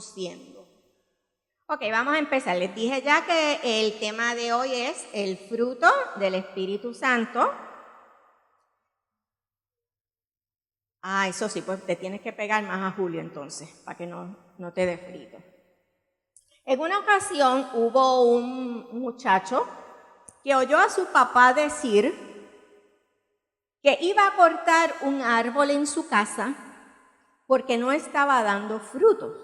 siendo. Ok, vamos a empezar. Les dije ya que el tema de hoy es el fruto del Espíritu Santo. Eso sí, pues te tienes que pegar más a Julio entonces, para que no te dé frito. En una ocasión hubo un muchacho que oyó a su papá decir que iba a cortar un árbol en su casa porque no estaba dando frutos.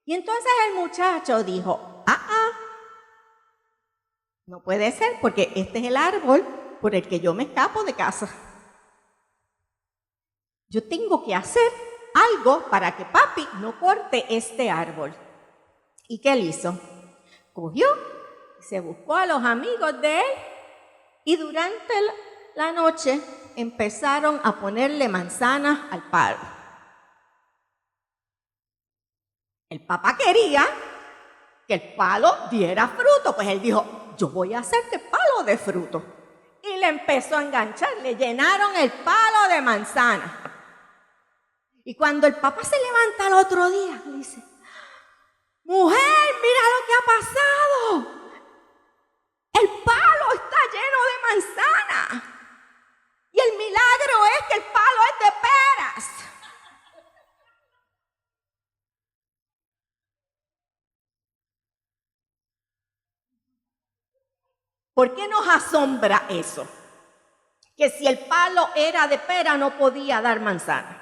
Y entonces el muchacho dijo, no puede ser porque este es el árbol por el que yo me escapo de casa. Yo tengo que hacer algo para que papi no corte este árbol. ¿Y qué él hizo? Cogió, se buscó a los amigos de él y durante la noche empezaron a ponerle manzanas al palo. El papá quería que el palo diera fruto, pues él dijo, yo voy a hacer que el palo dé fruto. Y le empezó a enganchar, le llenaron el palo de manzanas. Y cuando el papá se levanta al otro día, le dice, mujer, mira lo que ha pasado. El palo está lleno de manzanas. Y el milagro es que el palo es de peras. ¿Por qué nos asombra eso? Que si el palo era de pera no podía dar manzana.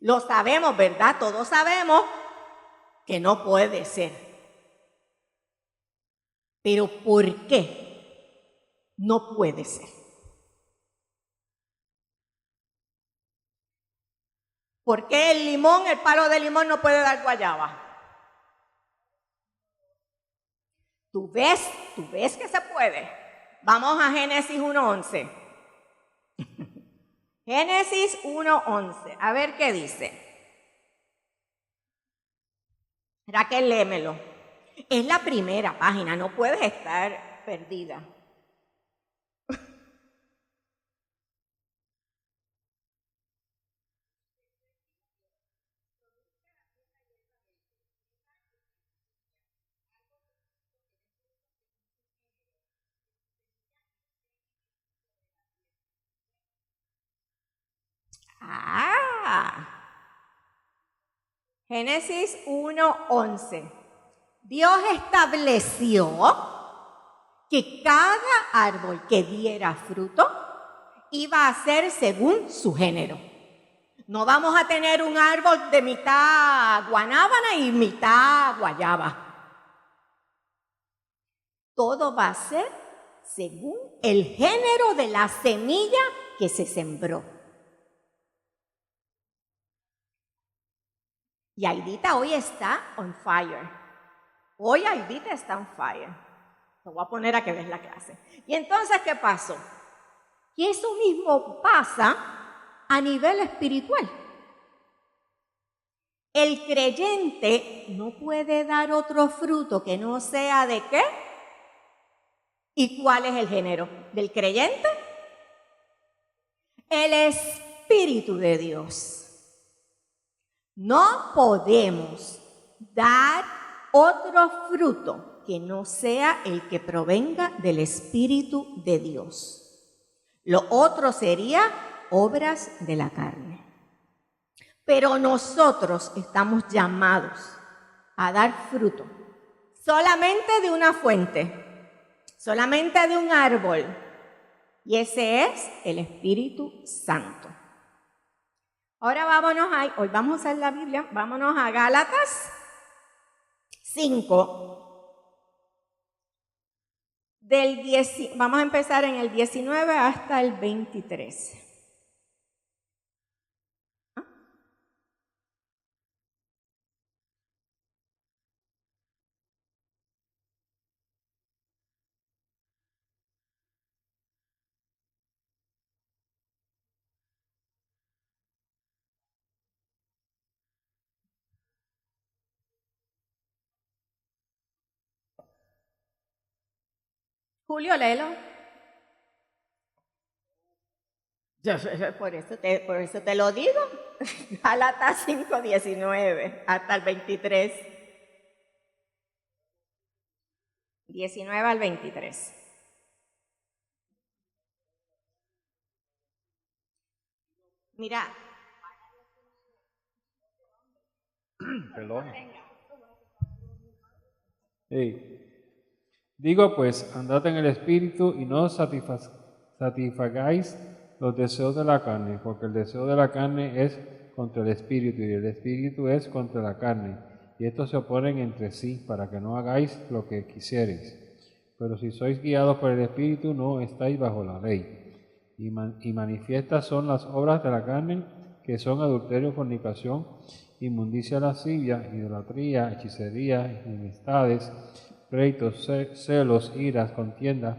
Lo sabemos, ¿verdad? Todos sabemos que no puede ser. Pero ¿por qué no puede ser? ¿Por qué el palo de limón no puede dar guayaba? ¿Tú ves que se puede? Vamos a Génesis 1:11. Génesis 1:11. A ver qué dice. Raquel, léemelo. Es la primera página, no puedes estar perdida. Génesis 1:11. Dios estableció que cada árbol que diera fruto iba a ser según su género. No vamos a tener un árbol de mitad guanábana y mitad guayaba. Todo va a ser según el género de la semilla que se sembró. Y Aidita hoy está on fire. Hoy Aidita está on fire. Lo voy a poner a que veas la clase. Y entonces, ¿qué pasó? Y eso mismo pasa a nivel espiritual. El creyente no puede dar otro fruto que no sea ¿de qué? ¿Y cuál es el género del creyente? El Espíritu de Dios. No podemos dar otro fruto que no sea el que provenga del Espíritu de Dios. Lo otro sería obras de la carne. Pero nosotros estamos llamados a dar fruto solamente de una fuente, solamente de un árbol, y ese es el Espíritu Santo. Ahora hoy vamos a usar la Biblia, vámonos a Gálatas 5, vamos a empezar en el 19 hasta el 23. Julio, léelo. Por eso te lo digo. Gálatas 5:19 hasta el 23. 19 al 23. Mira. Perdón. Digo pues, andad en el Espíritu y no satisfagáis los deseos de la carne, porque el deseo de la carne es contra el Espíritu y el Espíritu es contra la carne, y estos se oponen entre sí para que no hagáis lo que quisiereis. Pero si sois guiados por el Espíritu, no estáis bajo la ley. Y manifiestas son las obras de la carne, que son adulterio, fornicación, inmundicia, lascivia, idolatría, hechicería, enemistades, pleitos, celos, iras, contiendas,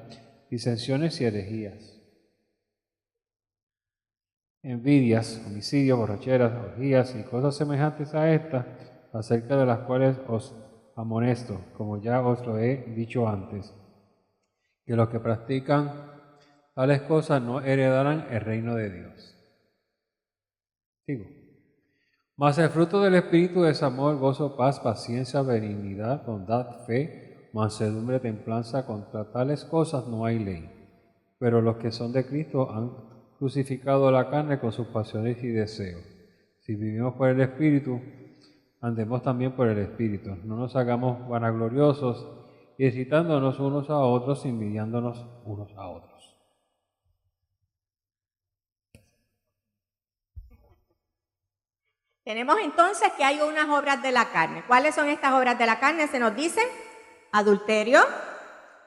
disensiones y herejías, envidias, homicidios, borracheras, orgías y cosas semejantes a estas, acerca de las cuales os amonesto, como ya os lo he dicho antes, que los que practican tales cosas no heredarán el reino de Dios. Sigo. Mas el fruto del Espíritu es amor, gozo, paz, paciencia, benignidad, bondad, fe, mansedumbre, templanza. Contra tales cosas no hay ley. Pero los que son de Cristo han crucificado la carne con sus pasiones y deseos. Si vivimos por el Espíritu, andemos también por el Espíritu. No nos hagamos vanagloriosos, irritándonos unos a otros, envidiándonos unos a otros. Tenemos entonces que hay unas obras de la carne. ¿Cuáles son estas obras de la carne? Se nos dicen adulterio,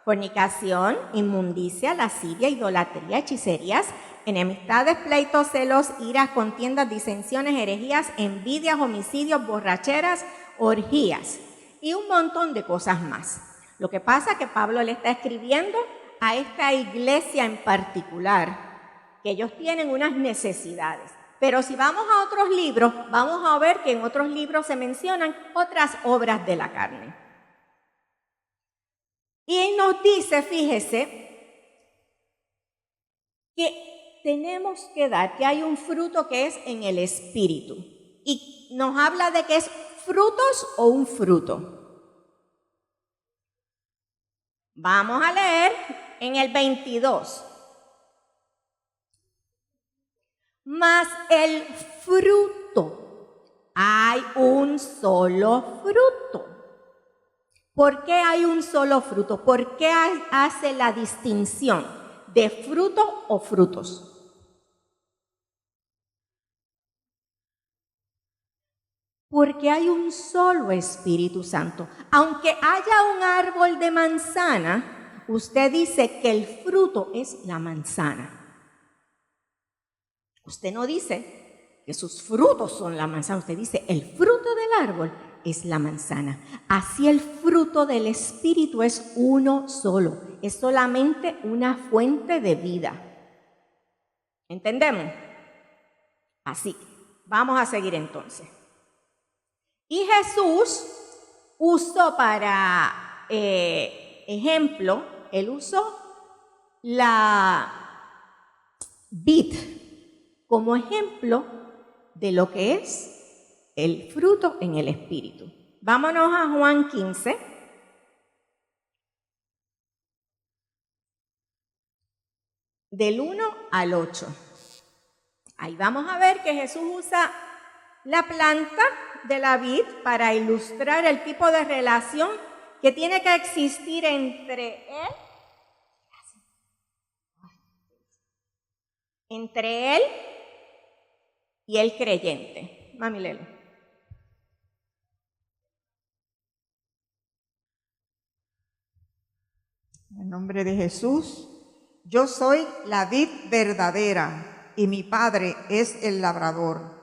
fornicación, inmundicia, lascivia, idolatría, hechicerías, enemistades, pleitos, celos, iras, contiendas, disensiones, herejías, envidias, homicidios, borracheras, orgías y un montón de cosas más. Lo que pasa es que Pablo le está escribiendo a esta iglesia en particular, que ellos tienen unas necesidades. Pero si vamos a otros libros, vamos a ver que en otros libros se mencionan otras obras de la carne. Y nos dice, fíjese, que tenemos que dar, que hay un fruto que es en el Espíritu. Y nos habla de que es frutos o un fruto. Vamos a leer en el 22. Mas el fruto, hay un solo fruto. ¿Por qué hay un solo fruto? ¿Por qué hace la distinción de fruto o frutos? Porque hay un solo Espíritu Santo. Aunque haya un árbol de manzana, usted dice que el fruto es la manzana. Usted no dice que sus frutos son la manzana, usted dice el fruto del árbol es la manzana. Así el fruto del Espíritu es uno solo, es solamente una fuente de vida. ¿Entendemos? Así, vamos a seguir entonces. Y Jesús usó para ejemplo, él usó la vid como ejemplo de lo que es el fruto en el Espíritu. Vámonos a Juan 15. Del 1 al 8. Ahí vamos a ver que Jesús usa la planta de la vid para ilustrar el tipo de relación que tiene que existir entre él y el creyente. Mami, léelo. En nombre de Jesús, yo soy la vid verdadera y mi Padre es el labrador.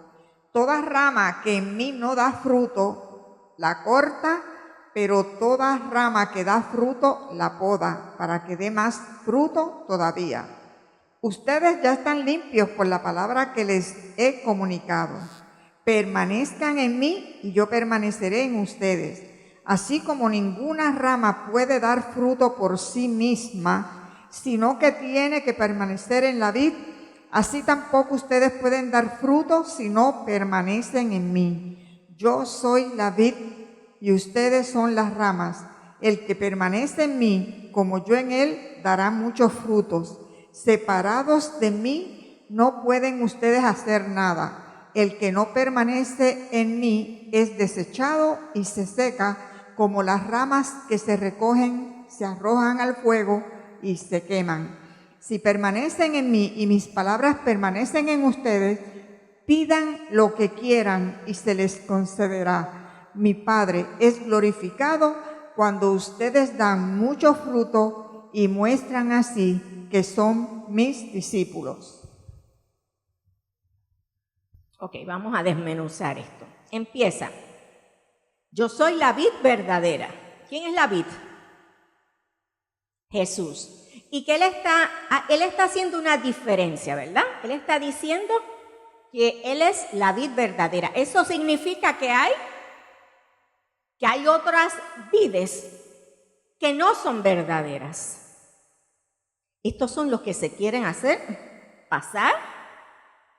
Toda rama que en mí no da fruto, la corta, pero toda rama que da fruto, la poda, para que dé más fruto todavía. Ustedes ya están limpios por la palabra que les he comunicado. Permanezcan en mí y yo permaneceré en ustedes. Así como ninguna rama puede dar fruto por sí misma, sino que tiene que permanecer en la vid, Así tampoco ustedes pueden dar fruto si no permanecen en mí. Yo soy la vid y ustedes son las ramas. El que permanece en mí, como yo en él, dará muchos frutos. Separados de mí, no pueden ustedes hacer nada. El que no permanece en mí es desechado y se seca, como las ramas que se recogen, se arrojan al fuego y se queman. Si permanecen en mí y mis palabras permanecen en ustedes, pidan lo que quieran y se les concederá. Mi Padre es glorificado cuando ustedes dan mucho fruto y muestran así que son mis discípulos. Ok, vamos a desmenuzar esto. Empieza. Yo soy la vid verdadera. ¿Quién es la vid? Jesús. Y que Él está haciendo una diferencia, ¿verdad? Él está diciendo que Él es la vid verdadera. Eso significa que hay otras vides que no son verdaderas. Estos son los que se quieren hacer pasar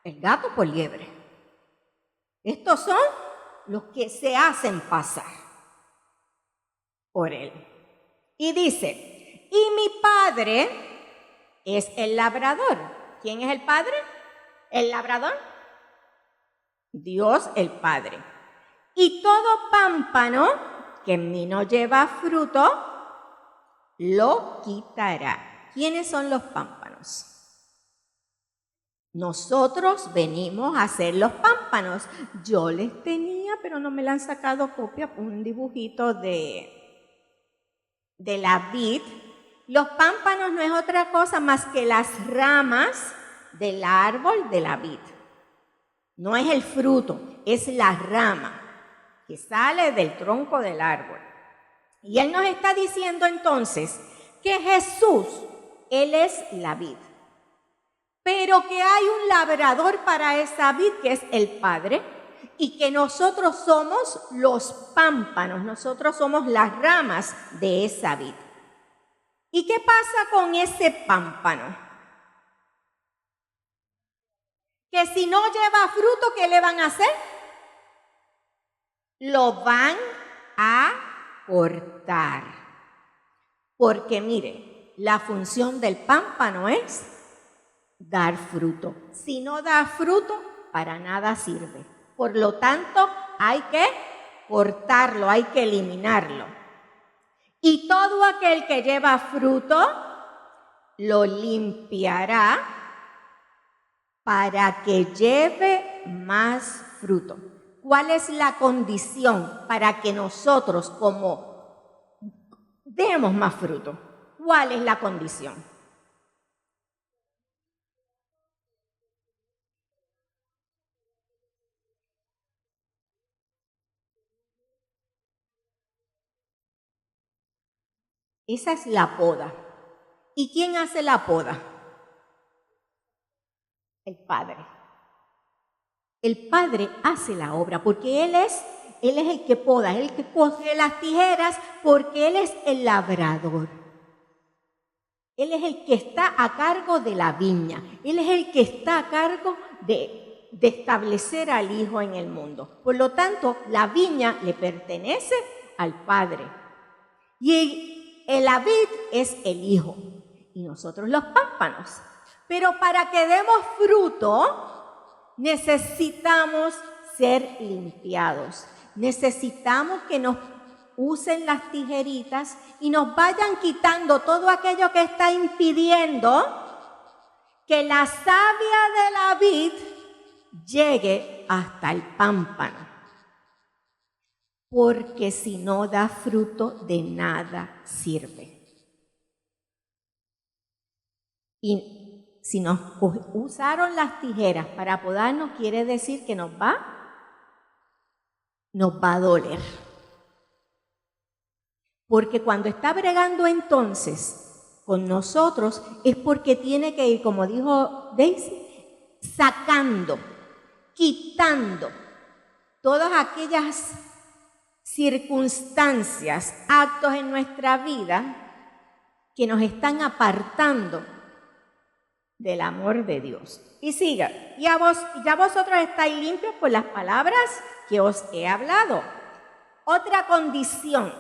el gato por liebre. Estos son los que se hacen pasar por Él. Y dice, y mi Padre es el labrador. ¿Quién es el Padre? ¿El labrador? Dios el Padre. Y todo pámpano que en mí no lleva fruto, lo quitará. ¿Quiénes son los pámpanos? Nosotros venimos a ser los pámpanos. Yo les tenía, pero no me le han sacado copia, un dibujito de la vid. Los pámpanos no es otra cosa más que las ramas del árbol de la vid. No es el fruto, es la rama que sale del tronco del árbol. Y Él nos está diciendo entonces que Jesús, Él es la vid, pero que hay un labrador para esa vid que es el Padre y que nosotros somos los pámpanos, nosotros somos las ramas de esa vid. ¿Y qué pasa con ese pámpano? Que si no lleva fruto, ¿qué le van a hacer? Lo van a cortar. Porque mire, la función del pámpano es dar fruto. Si no da fruto, para nada sirve. Por lo tanto, hay que cortarlo, hay que eliminarlo. Y todo aquel que lleva fruto, lo limpiará para que lleve más fruto. ¿Cuál es la condición para que nosotros demos más fruto? ¿Cuál es la condición? Esa es la poda. ¿Y quién hace la poda? El Padre. El Padre hace la obra porque Él es el que poda, el que posee las tijeras porque Él es el labrador. Él es el que está a cargo de la viña. Él es el que está a cargo de establecer al Hijo en el mundo. Por lo tanto, la viña le pertenece al Padre. Y la vid es el Hijo y nosotros los pámpanos. Pero para que demos fruto, necesitamos ser limpiados. Necesitamos que nos usen las tijeritas y nos vayan quitando todo aquello que está impidiendo que la savia de la vid llegue hasta el pámpano. Porque si no da fruto, de nada sirve. Y si nos usaron las tijeras para podarnos, quiere decir que nos va a doler. Porque cuando está bregando entonces con nosotros, es porque tiene que ir, como dijo Daisy, sacando, quitando todas aquellas circunstancias, actos en nuestra vida que nos están apartando del amor de Dios. Y siga, ya vosotros estáis limpios por las palabras que os he hablado. Otra condición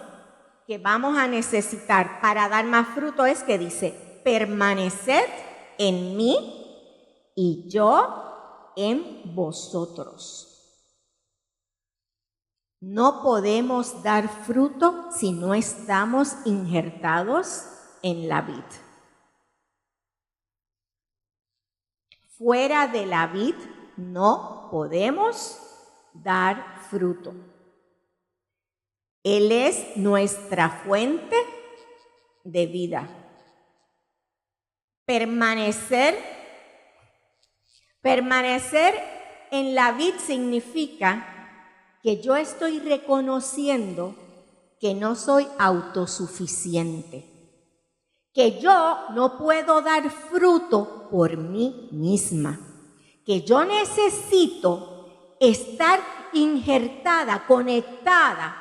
que vamos a necesitar para dar más fruto es que dice, permaneced en mí y yo en vosotros. No podemos dar fruto si no estamos injertados en la vid. Fuera de la vid no podemos dar fruto. Él es nuestra fuente de vida. Permanecer en la vid significa que yo estoy reconociendo que no soy autosuficiente, que yo no puedo dar fruto por mí misma, que yo necesito estar injertada, conectada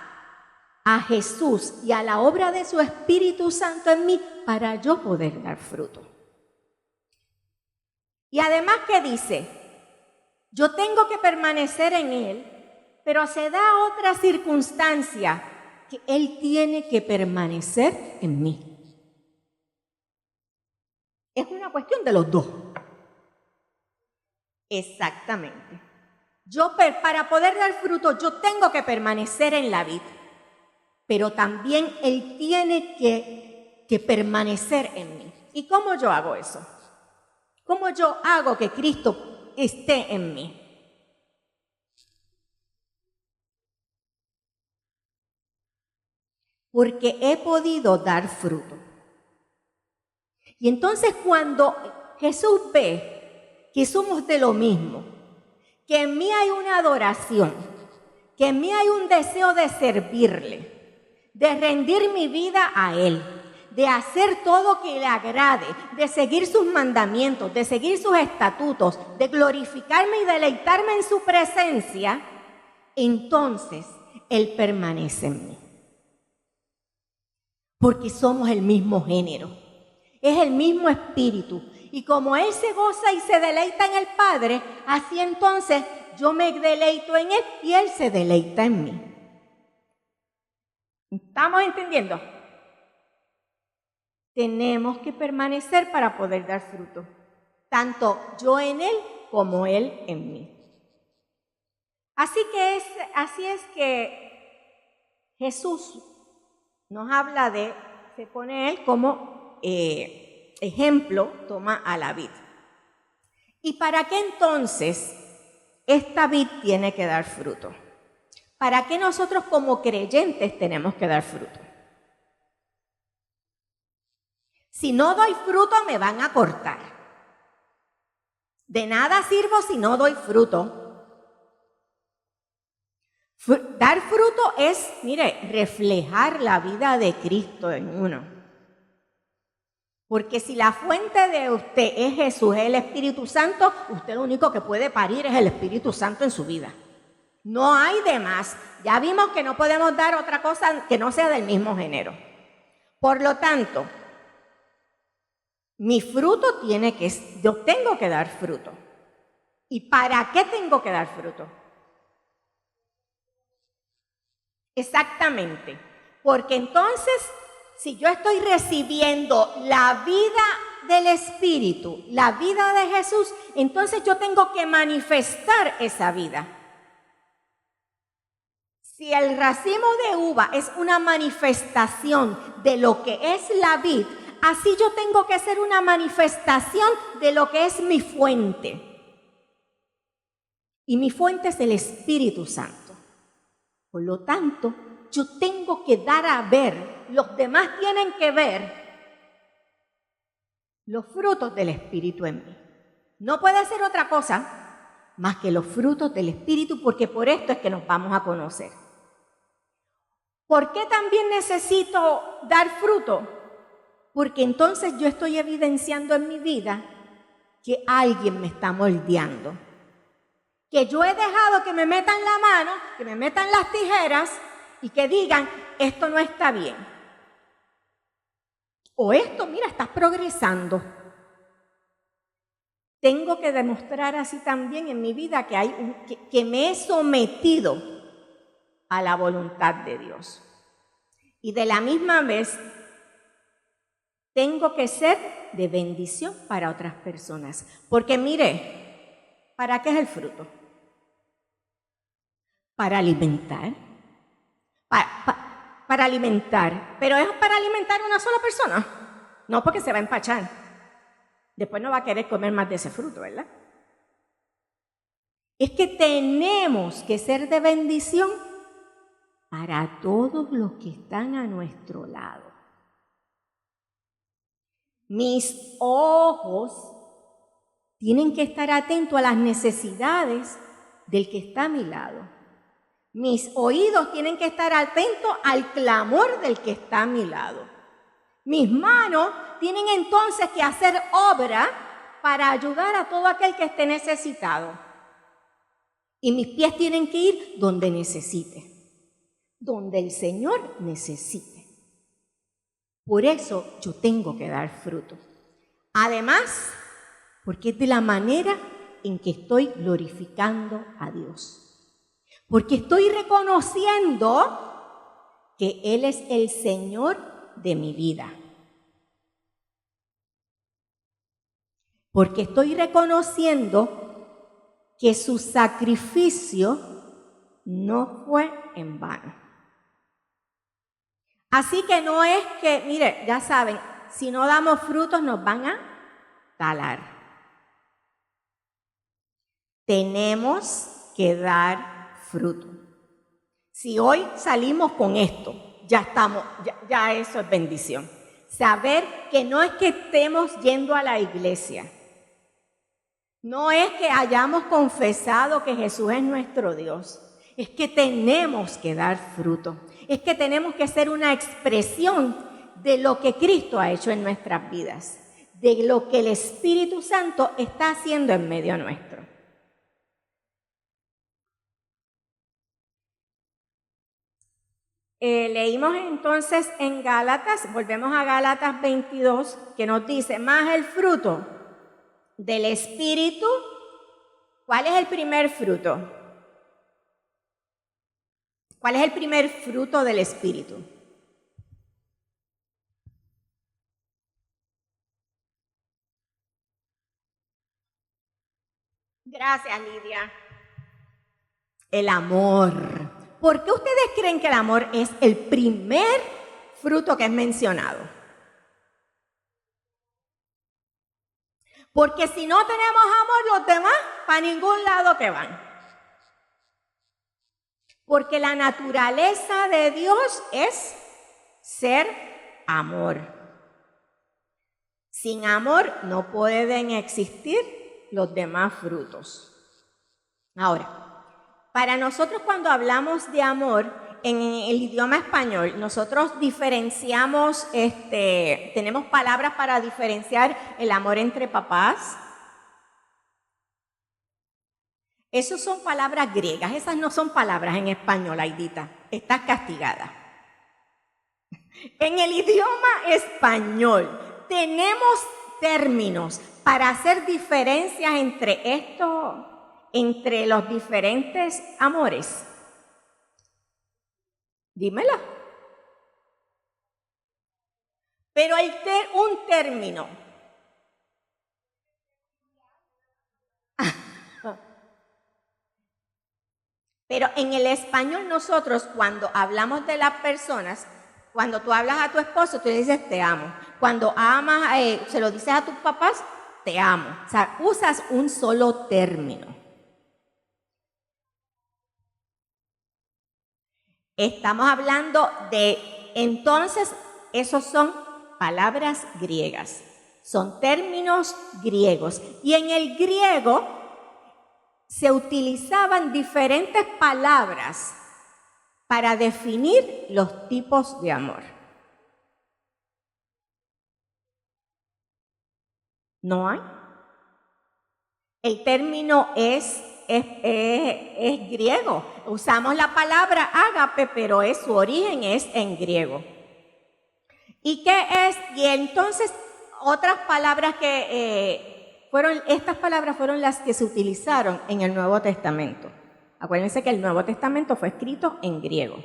a Jesús y a la obra de su Espíritu Santo en mí para yo poder dar fruto. Y además, ¿qué dice? Yo tengo que permanecer en Él, pero se da otra circunstancia, que Él tiene que permanecer en mí. Es una cuestión de los dos. Exactamente. Para poder dar fruto, yo tengo que permanecer en la vid, pero también Él tiene que permanecer en mí. ¿Y cómo yo hago eso? ¿Cómo yo hago que Cristo esté en mí? Porque he podido dar fruto. Y entonces cuando Jesús ve que somos de lo mismo, que en mí hay una adoración, que en mí hay un deseo de servirle, de rendir mi vida a Él, de hacer todo que le agrade, de seguir sus mandamientos, de seguir sus estatutos, de glorificarme y deleitarme en su presencia, entonces Él permanece en mí. Porque somos el mismo género, es el mismo espíritu. Y como Él se goza y se deleita en el Padre, así entonces yo me deleito en Él y Él se deleita en mí. ¿Estamos entendiendo? Tenemos que permanecer para poder dar fruto, tanto yo en Él como Él en mí. Así es que Jesús nos habla se pone Él como ejemplo, toma a la vid. ¿Y para qué entonces esta vid tiene que dar fruto? ¿Para qué nosotros como creyentes tenemos que dar fruto? Si no doy fruto, me van a cortar. De nada sirvo si no doy fruto. Dar fruto es, reflejar la vida de Cristo en uno. Porque si la fuente de usted es Jesús, es el Espíritu Santo, usted lo único que puede parir es el Espíritu Santo en su vida. No hay de más. Ya vimos que no podemos dar otra cosa que no sea del mismo género. Por lo tanto, mi fruto yo tengo que dar fruto. ¿Y para qué tengo que dar fruto? Exactamente, porque entonces, si yo estoy recibiendo la vida del Espíritu, la vida de Jesús, entonces yo tengo que manifestar esa vida. Si el racimo de uva es una manifestación de lo que es la vid, así yo tengo que hacer una manifestación de lo que es mi fuente. Y mi fuente es el Espíritu Santo. Por lo tanto, yo tengo que dar a ver, los demás tienen que ver los frutos del Espíritu en mí. No puede ser otra cosa más que los frutos del Espíritu, porque por esto es que nos vamos a conocer. ¿Por qué también necesito dar fruto? Porque entonces yo estoy evidenciando en mi vida que alguien me está moldeando. Que yo he dejado que me metan la mano, que me metan las tijeras y que digan, esto no está bien. O esto, mira, estás progresando. tengo que demostrar así también en mi vida que me he sometido a la voluntad de Dios. Y de la misma vez, tengo que ser de bendición para otras personas. Porque mire, ¿para qué es el fruto? Para alimentar. Para alimentar. Pero es para alimentar a una sola persona. No, porque se va a empachar. Después no va a querer comer más de ese fruto, ¿verdad? Es que tenemos que ser de bendición para todos los que están a nuestro lado. Mis ojos tienen que estar atentos a las necesidades del que está a mi lado. Mis oídos tienen que estar atentos al clamor del que está a mi lado. Mis manos tienen entonces que hacer obra para ayudar a todo aquel que esté necesitado. Y mis pies tienen que ir donde necesite, donde el Señor necesite. Por eso yo tengo que dar fruto. Además, porque es de la manera en que estoy glorificando a Dios. Porque estoy reconociendo que Él es el Señor de mi vida. Porque estoy reconociendo que su sacrificio no fue en vano. Así que no es que, mire, ya saben, si no damos frutos nos van a talar. Tenemos que dar fruto. Si hoy salimos con esto, ya eso es bendición. Saber que no es que estemos yendo a la iglesia, no es que hayamos confesado que Jesús es nuestro Dios, es que tenemos que dar fruto, es que tenemos que ser una expresión de lo que Cristo ha hecho en nuestras vidas, de lo que el Espíritu Santo está haciendo en medio nuestro. Leímos entonces en Gálatas, volvemos a Gálatas 22, que nos dice, más el fruto del Espíritu. ¿Cuál es el primer fruto? ¿Cuál es el primer fruto del Espíritu? Gracias, Lidia. El amor. ¿Por qué ustedes creen que el amor es el primer fruto que es mencionado? Porque si no tenemos amor, los demás para ningún lado que van. Porque la naturaleza de Dios es ser amor. Sin amor no pueden existir los demás frutos. Ahora, para nosotros cuando hablamos de amor en el idioma español, nosotros diferenciamos, tenemos palabras para diferenciar el amor entre papás. Esas son palabras griegas, esas no son palabras en español, Aidita. Estás castigada. En el idioma español tenemos términos para hacer diferencias entre los diferentes amores. Dímela. Pero un término. Pero en el español nosotros cuando hablamos de las personas, cuando tú hablas a tu esposo, tú le dices te amo. Cuando amas, se lo dices a tus papás, te amo. O sea, usas un solo término. Estamos hablando entonces, esos son palabras griegas, son términos griegos. Y en el griego se utilizaban diferentes palabras para definir los tipos de amor. ¿No hay? El término es griego. Usamos la palabra ágape, pero su origen es en griego. ¿Y qué es? Y entonces otras palabras que estas palabras fueron las que se utilizaron en el Nuevo Testamento. Acuérdense que el Nuevo Testamento fue escrito en griego.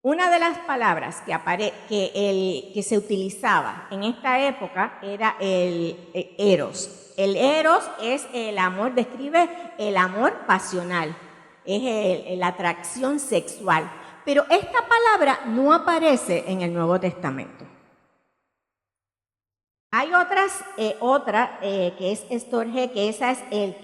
Una de las palabras que se utilizaba en esta época era el eros. El eros es el amor, describe el amor pasional, es la atracción sexual. Pero esta palabra no aparece en el Nuevo Testamento. Hay otra que es estorge, que esa es el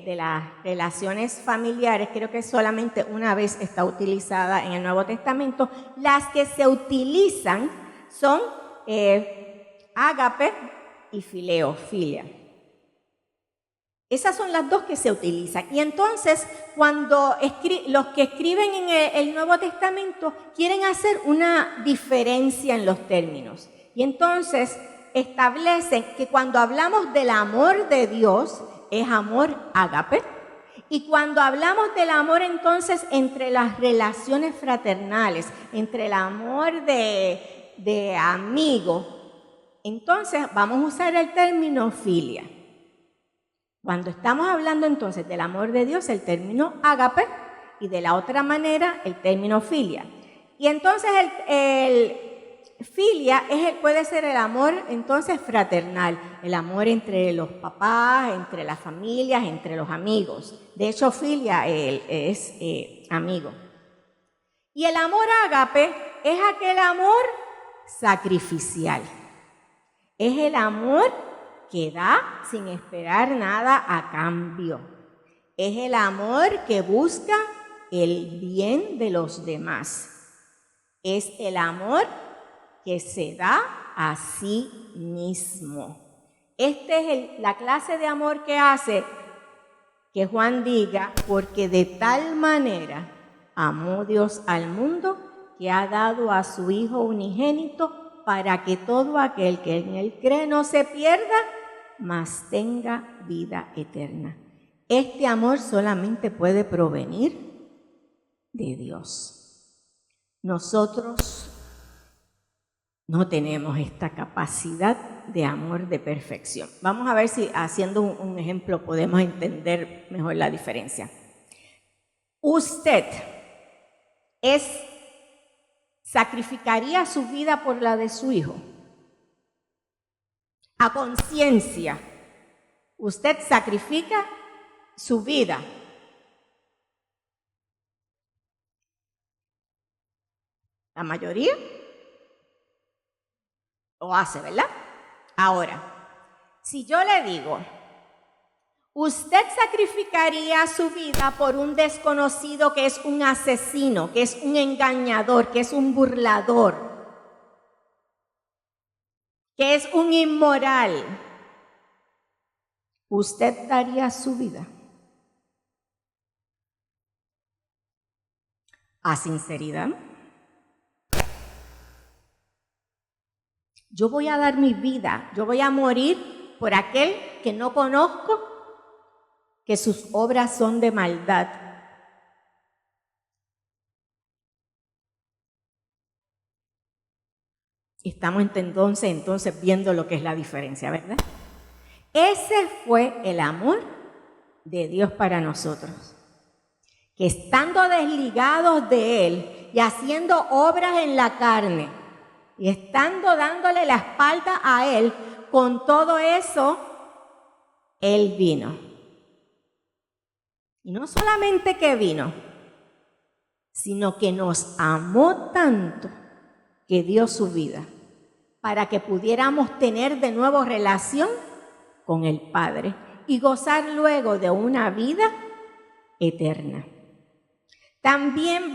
de las relaciones familiares. Creo que solamente una vez está utilizada en el Nuevo Testamento. Las que se utilizan son ágape y fileo, filia. Esas son las dos que se utilizan. Y entonces, cuando los que escriben en el Nuevo Testamento quieren hacer una diferencia en los términos. Y entonces establecen que cuando hablamos del amor de Dios es amor ágape, y cuando hablamos del amor entonces entre las relaciones fraternales, entre el amor de amigo, entonces vamos a usar el término filia. Cuando estamos hablando entonces del amor de Dios, el término ágape, y de la otra manera el término filia. Y entonces el filia puede ser el amor entonces fraternal, el amor entre los papás, entre las familias, entre los amigos. De hecho, filia es amigo. Y el amor ágape es aquel amor sacrificial. Es el amor que da sin esperar nada a cambio. Es el amor que busca el bien de los demás. Es el amor que se da a sí mismo. Esta es la clase de amor que hace que Juan diga, porque de tal manera amó Dios al mundo que ha dado a su Hijo unigénito para que todo aquel que en él cree no se pierda, mas tenga vida eterna. Este amor solamente puede provenir de Dios. Nosotros no tenemos esta capacidad de amor de perfección. Vamos a ver si haciendo un ejemplo podemos entender mejor la diferencia. ¿Usted sacrificaría su vida por la de su hijo? A conciencia, ¿usted sacrifica su vida? La mayoría lo hace, ¿verdad? Ahora, si yo le digo, ¿usted sacrificaría su vida por un desconocido que es un asesino, que es un engañador, que es un burlador, que es un inmoral? ¿Usted daría su vida? ¿A sinceridad? Yo voy a dar mi vida, yo voy a morir por aquel que no conozco, que sus obras son de maldad. Estamos entonces viendo lo que es la diferencia, ¿verdad? Ese fue el amor de Dios para nosotros. Que estando desligados de Él y haciendo obras en la carne, y estando dándole la espalda a Él, con todo eso, Él vino. Y no solamente que vino, sino que nos amó tanto que dio su vida para que pudiéramos tener de nuevo relación con el Padre y gozar luego de una vida eterna. También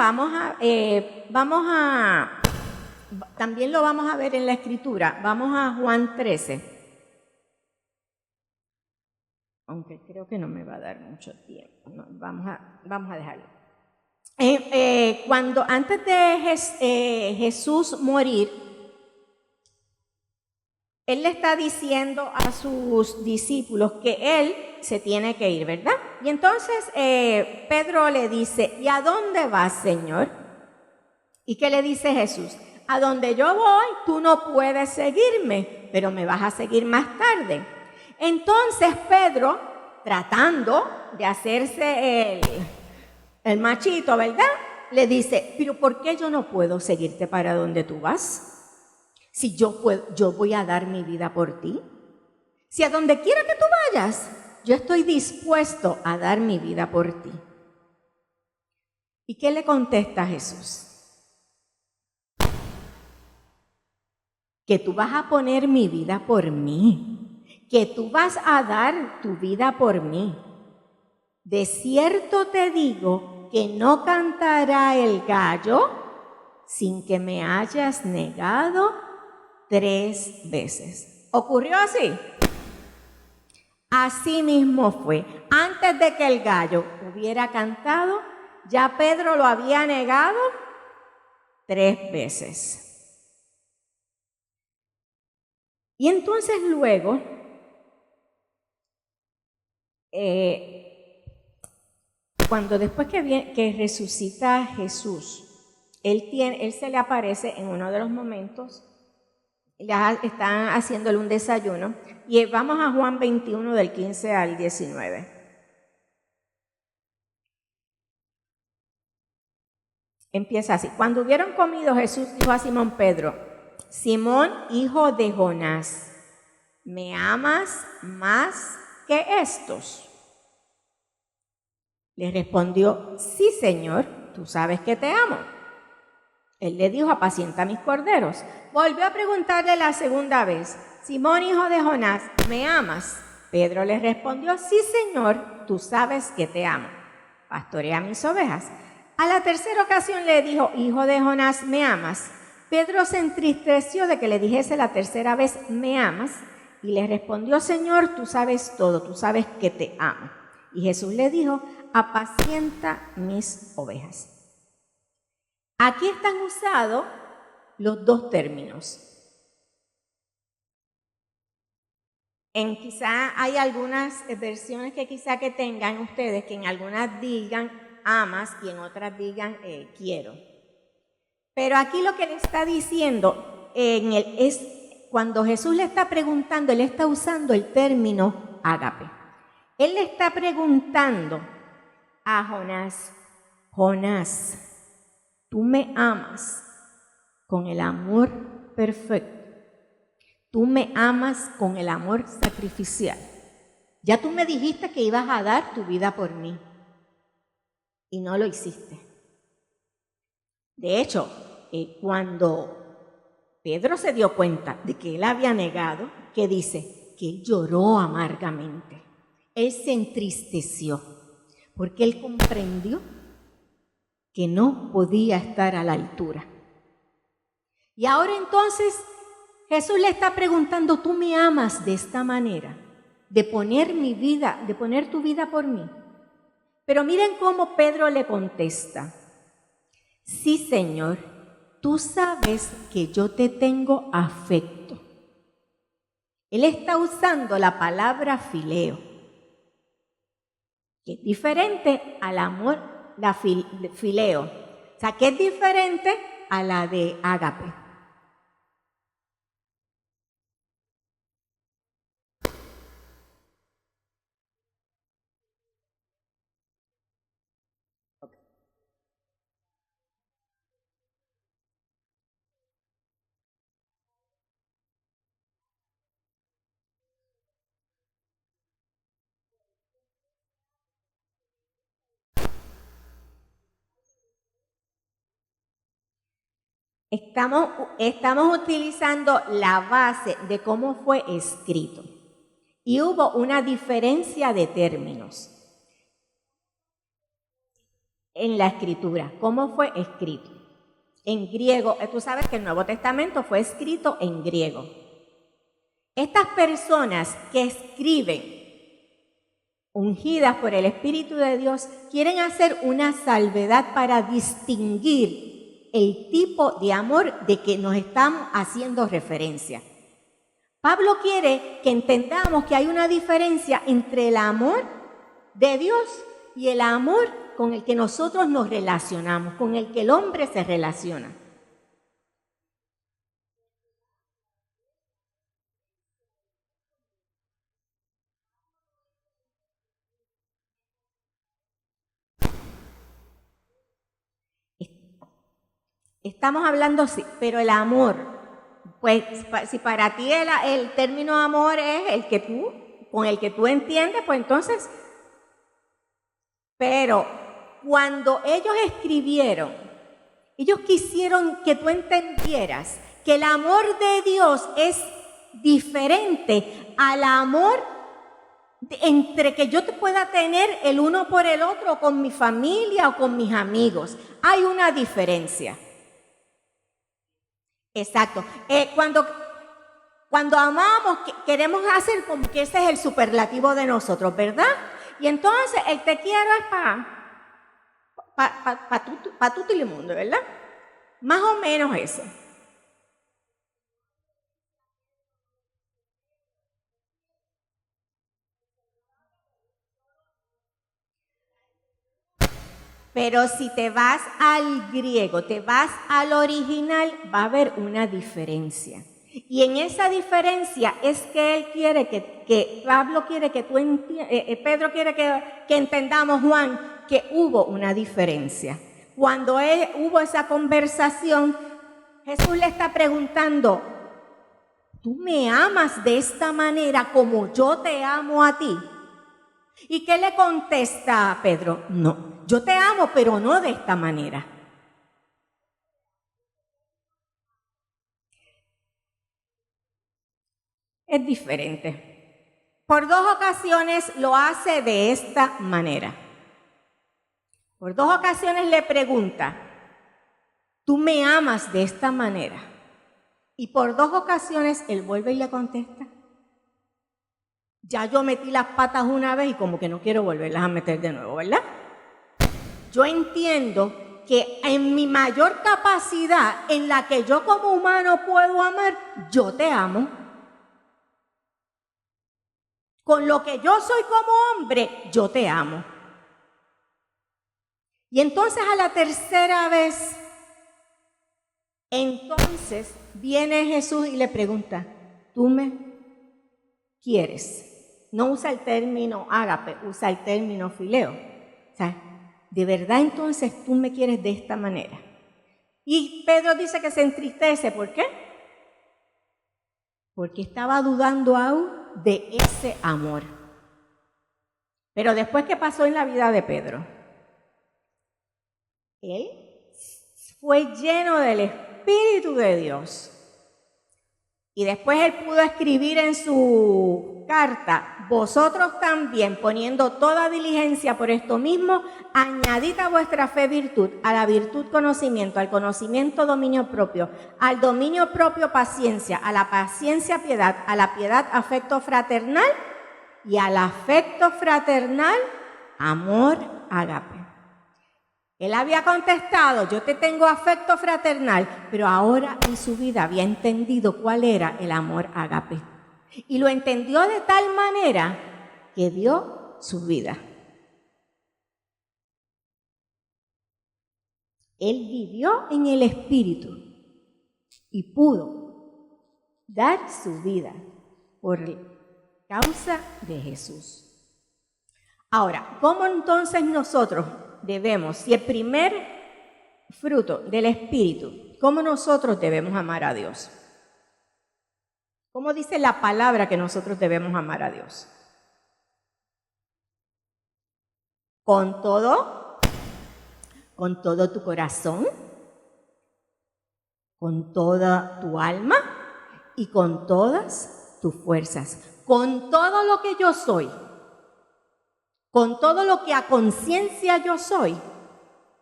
también lo vamos a ver en la Escritura. Vamos a Juan 13. Aunque creo que no me va a dar mucho tiempo. No, vamos a dejarlo. Antes de Jesús morir, Él le está diciendo a sus discípulos que Él se tiene que ir, ¿verdad? Y entonces Pedro le dice, ¿y a dónde vas, Señor? ¿Y qué le dice Jesús? a donde yo voy, tú no puedes seguirme, pero me vas a seguir más tarde. Entonces Pedro, tratando de hacerse el machito, ¿verdad? Le dice, pero ¿por qué yo no puedo seguirte para donde tú vas? Si yo voy a dar mi vida por ti. Si a donde quiera que tú vayas, yo estoy dispuesto a dar mi vida por ti. ¿Y qué le contesta Jesús? Que tú vas a poner mi vida por mí, que tú vas a dar tu vida por mí. De cierto te digo que no cantará el gallo sin que me hayas negado 3 veces. ¿Ocurrió así? Así mismo fue. Antes de que el gallo hubiera cantado, ya Pedro lo había negado 3 veces. Y entonces luego, cuando después que resucita Jesús, él se le aparece en uno de los momentos, ya están haciéndole un desayuno, y vamos a Juan 21 del 15 al 19. Empieza así. Cuando hubieron comido, Jesús dijo a Simón Pedro: Simón, hijo de Jonás, ¿me amas más que estos? Le respondió: sí, Señor, tú sabes que te amo. Él le dijo: apacienta mis corderos. Volvió a preguntarle la segunda vez: Simón, hijo de Jonás, ¿me amas? Pedro le respondió: sí, Señor, tú sabes que te amo. Pastorea mis ovejas. A la tercera ocasión le dijo: hijo de Jonás, ¿me amas? Pedro se entristeció de que le dijese la tercera vez: ¿me amas? Y le respondió: Señor, tú sabes todo, tú sabes que te amo. Y Jesús le dijo: apacienta mis ovejas. Aquí están usados los dos términos. Quizá hay algunas versiones que quizá que tengan ustedes, que en algunas digan amas y en otras digan quiero. Pero aquí lo que le está diciendo es cuando Jesús le está preguntando, él está usando el término ágape. Él le está preguntando a Jonás: Jonás, tú me amas con el amor perfecto. Tú me amas con el amor sacrificial. Ya tú me dijiste que ibas a dar tu vida por mí y no lo hiciste. De hecho, cuando Pedro se dio cuenta de que él había negado, ¿qué dice? Que él lloró amargamente. Él se entristeció porque él comprendió que no podía estar a la altura. Y ahora entonces Jesús le está preguntando: ¿tú me amas de esta manera? De poner tu vida por mí. Pero miren cómo Pedro le contesta: sí, Señor, tú sabes que yo te tengo afecto. Él está usando la palabra fileo, que es diferente al amor, fileo. O sea, que es diferente a la de ágape. Estamos utilizando la base de cómo fue escrito. Y hubo una diferencia de términos en la escritura. ¿Cómo fue escrito? En griego, tú sabes que el Nuevo Testamento fue escrito en griego. Estas personas que escriben ungidas por el Espíritu de Dios quieren hacer una salvedad para distinguir el tipo de amor de que nos estamos haciendo referencia. Pablo quiere que entendamos que hay una diferencia entre el amor de Dios y el amor con el que nosotros nos relacionamos, con el que el hombre se relaciona. Estamos hablando, sí, pero el amor, pues si para ti el término amor es con el que tú entiendes, pues entonces, pero cuando ellos escribieron, ellos quisieron que tú entendieras que el amor de Dios es diferente al amor entre que yo te pueda tener el uno por el otro, con mi familia o con mis amigos. Hay una diferencia. Exacto. Cuando amamos, queremos hacer como que ese es el superlativo de nosotros, ¿verdad? Y entonces el te quiero es para todo el mundo, ¿verdad? Más o menos eso. Pero si te vas al griego, te vas al original, va a haber una diferencia. Y en esa diferencia es que él quiere Pablo quiere que tú Pedro quiere que entendamos, Juan, que hubo una diferencia. Cuando hubo esa conversación, Jesús le está preguntando, ¿tú me amas de esta manera como yo te amo a ti? ¿Y qué le contesta a Pedro? No, yo te amo, pero no de esta manera. Es diferente. Por 2 ocasiones lo hace de esta manera. Por 2 ocasiones le pregunta, ¿tú me amas de esta manera? Y por 2 ocasiones él vuelve y le contesta, ya yo metí las patas una vez y como que no quiero volverlas a meter de nuevo, ¿verdad? Yo entiendo que en mi mayor capacidad, en la que yo como humano puedo amar, yo te amo. Con lo que yo soy como hombre, yo te amo. Y entonces a la tercera vez, entonces viene Jesús y le pregunta, ¿tú me quieres? No usa el término ágape, usa el término fileo. O sea, ¿de verdad entonces tú me quieres de esta manera? Y Pedro dice que se entristece. ¿Por qué? Porque estaba dudando aún de ese amor. Pero después, ¿qué pasó en la vida de Pedro? Él fue lleno del Espíritu de Dios. Y después él pudo escribir en su carta, vosotros también, poniendo toda diligencia por esto mismo, añadid a vuestra fe virtud, a la virtud conocimiento, al conocimiento dominio propio, al dominio propio paciencia, a la paciencia piedad, a la piedad afecto fraternal y al afecto fraternal amor ágape. Él había contestado, yo te tengo afecto fraternal, pero ahora en su vida había entendido cuál era el amor ágape. Y lo entendió de tal manera que dio su vida. Él vivió en el Espíritu y pudo dar su vida por causa de Jesús. Ahora, ¿cómo entonces nosotros debemos, si el primer fruto del Espíritu, cómo nosotros debemos amar a Dios? ¿Cómo dice la palabra que nosotros debemos amar a Dios? Con todo tu corazón, con toda tu alma y con todas tus fuerzas, con todo lo que yo soy. Con todo lo que a conciencia yo soy,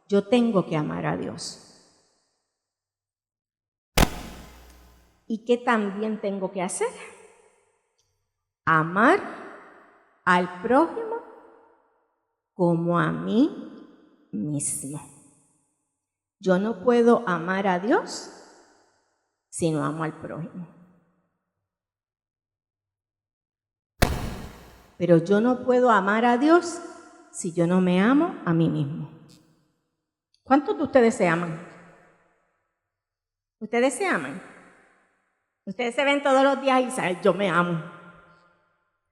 yo tengo que amar a Dios. ¿Y qué también tengo que hacer? Amar al prójimo como a mí mismo. Yo no puedo amar a Dios si no amo al prójimo. Pero yo no puedo amar a Dios si yo no me amo a mí mismo. ¿Cuántos de ustedes se aman? ¿Ustedes se aman? Ustedes se ven todos los días y dicen, yo me amo.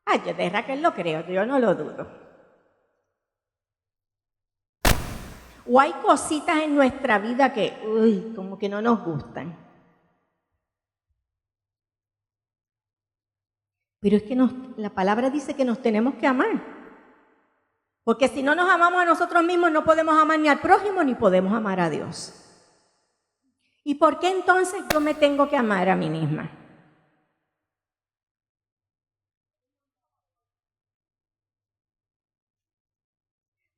Ay, yo de Raquel lo creo, yo no lo dudo. O hay cositas en nuestra vida que, como que no nos gustan. Pero es que la palabra dice que nos tenemos que amar. Porque si no nos amamos a nosotros mismos, no podemos amar ni al prójimo, ni podemos amar a Dios. ¿Y por qué entonces yo me tengo que amar a mí misma?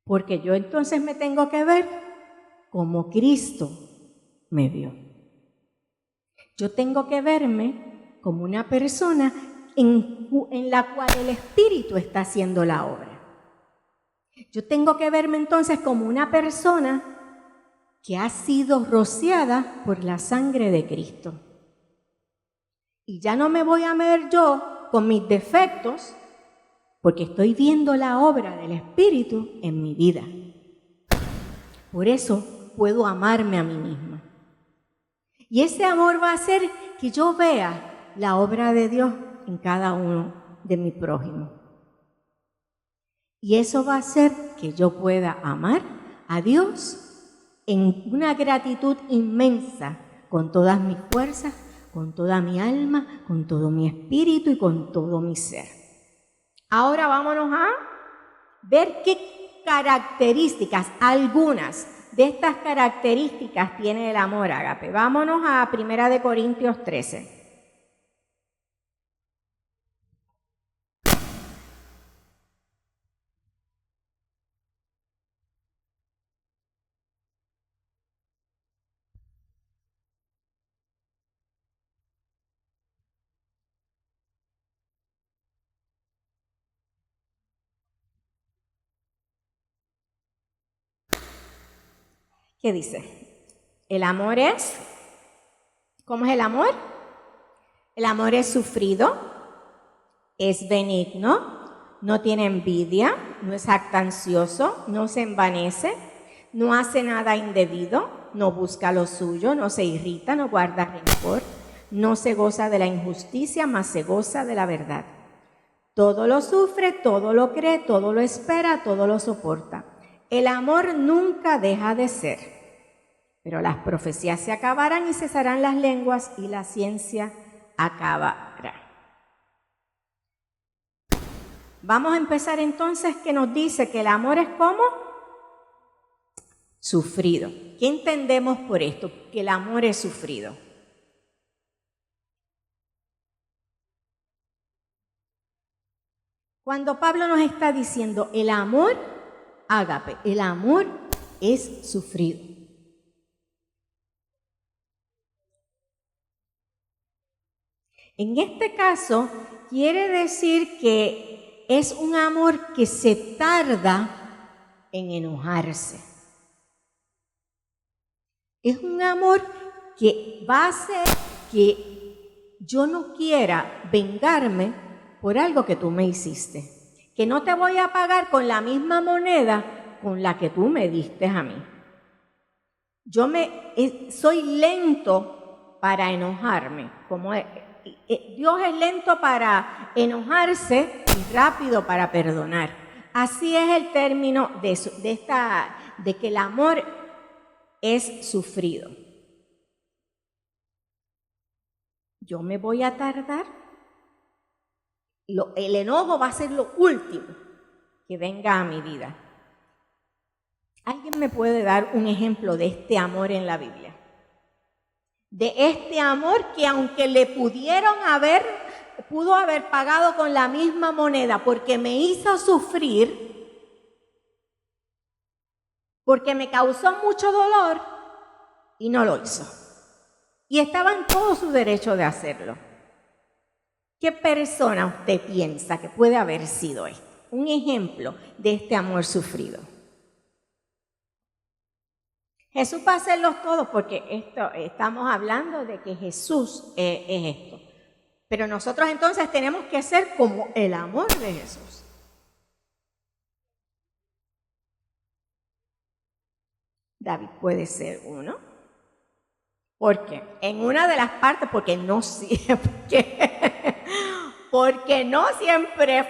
Porque yo entonces me tengo que ver como Cristo me vio. Yo tengo que verme como una persona en la cual el Espíritu está haciendo la obra. Yo tengo que verme entonces como una persona que ha sido rociada por la sangre de Cristo. Y ya no me voy a ver yo con mis defectos, porque estoy viendo la obra del Espíritu en mi vida. Por eso puedo amarme a mí misma. Y ese amor va a hacer que yo vea la obra de Dios en cada uno de mi prójimo. Y eso va a hacer que yo pueda amar a Dios en una gratitud inmensa, con todas mis fuerzas, con toda mi alma, con todo mi espíritu y con todo mi ser. Ahora vámonos a ver qué características, algunas de estas características tiene el amor ágape. Vámonos a 1 Corintios 13. ¿Qué dice? El amor es, ¿cómo es el amor? El amor es sufrido, es benigno, no tiene envidia, no es jactancioso, no se envanece, no hace nada indebido, no busca lo suyo, no se irrita, no guarda rencor, no se goza de la injusticia, mas se goza de la verdad. Todo lo sufre, todo lo cree, todo lo espera, todo lo soporta. El amor nunca deja de ser, pero las profecías se acabarán y cesarán las lenguas y la ciencia acabará. Vamos a empezar entonces que nos dice que el amor es como sufrido. ¿Qué entendemos por esto? Que el amor es sufrido. Cuando Pablo nos está diciendo el amor ágape, el amor es sufrido. En este caso, quiere decir que es un amor que se tarda en enojarse. Es un amor que va a hacer que yo no quiera vengarme por algo que tú me hiciste. Que no te voy a pagar con la misma moneda con la que tú me diste a mí. Yo soy lento para enojarme, como Dios es lento para enojarse y rápido para perdonar. Así es el término de que el amor es sufrido. Yo me voy a tardar. El enojo va a ser lo último que venga a mi vida. ¿Alguien me puede dar un ejemplo de este amor en la Biblia? De este amor que aunque le pudo haber pagado con la misma moneda porque me hizo sufrir, porque me causó mucho dolor y no lo hizo. Y estaba en todo su derecho de hacerlo. ¿Qué persona usted piensa que puede haber sido esto? Un ejemplo de este amor sufrido. Jesús va a hacerlos todos porque estamos hablando de que Jesús es esto. Pero nosotros entonces tenemos que ser como el amor de Jesús. David puede ser uno. ¿Por qué? En una de las partes, porque no siempre